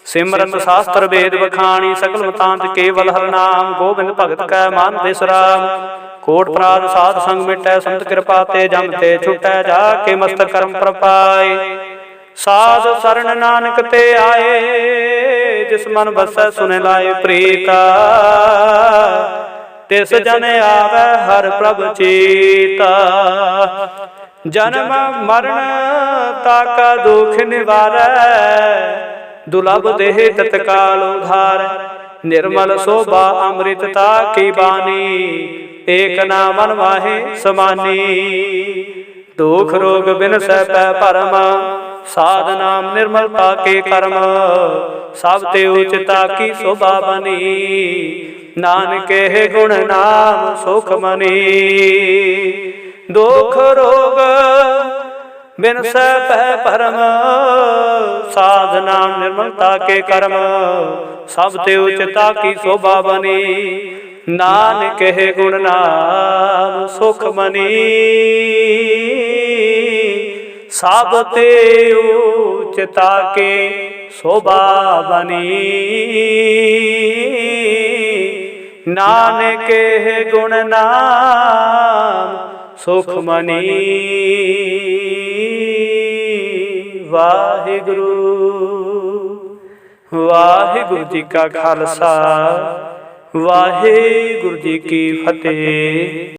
सिमरत शास्त्र वेद बखाणी। सकल मतांत केवल हर नाम, गोविंद भगत कै मान बिसराम। कोट प्राद साध संग मिटै, संत कृपा ते जमते छुटै। जाके मस्तक कर्म प्रपाय, साध शरण नानक ते आए। जिस मन बसै सुने लाए प्रीता, तिस जन आवे हर प्रभ चीता। जन्म मरण ताका दुख निवारै, दुर्लभ देह तत्काल उधार। निर्मल शोभा अमृतता की बानी, एक ना मन माहे समानी। दुख रोग बिन सै पै परम, साध नाम निर्मलता के कर्म। सब ते उचिता की शोभा बनी, नानक है गुण नाम सुख मनी। दुख रोग बिन सै पै परम, साध नाम निर्मलता के कर्म। सब ते उचिता की शोभा बनी, नानक है गुण नाम सुख मनी। सब ते उचिता के शोभा बनी, नानक है गुण नाम सुख मनी। वाहिगुरु वाहिगुरु जी का खालसा, वाहिगुरु जी की फतेह।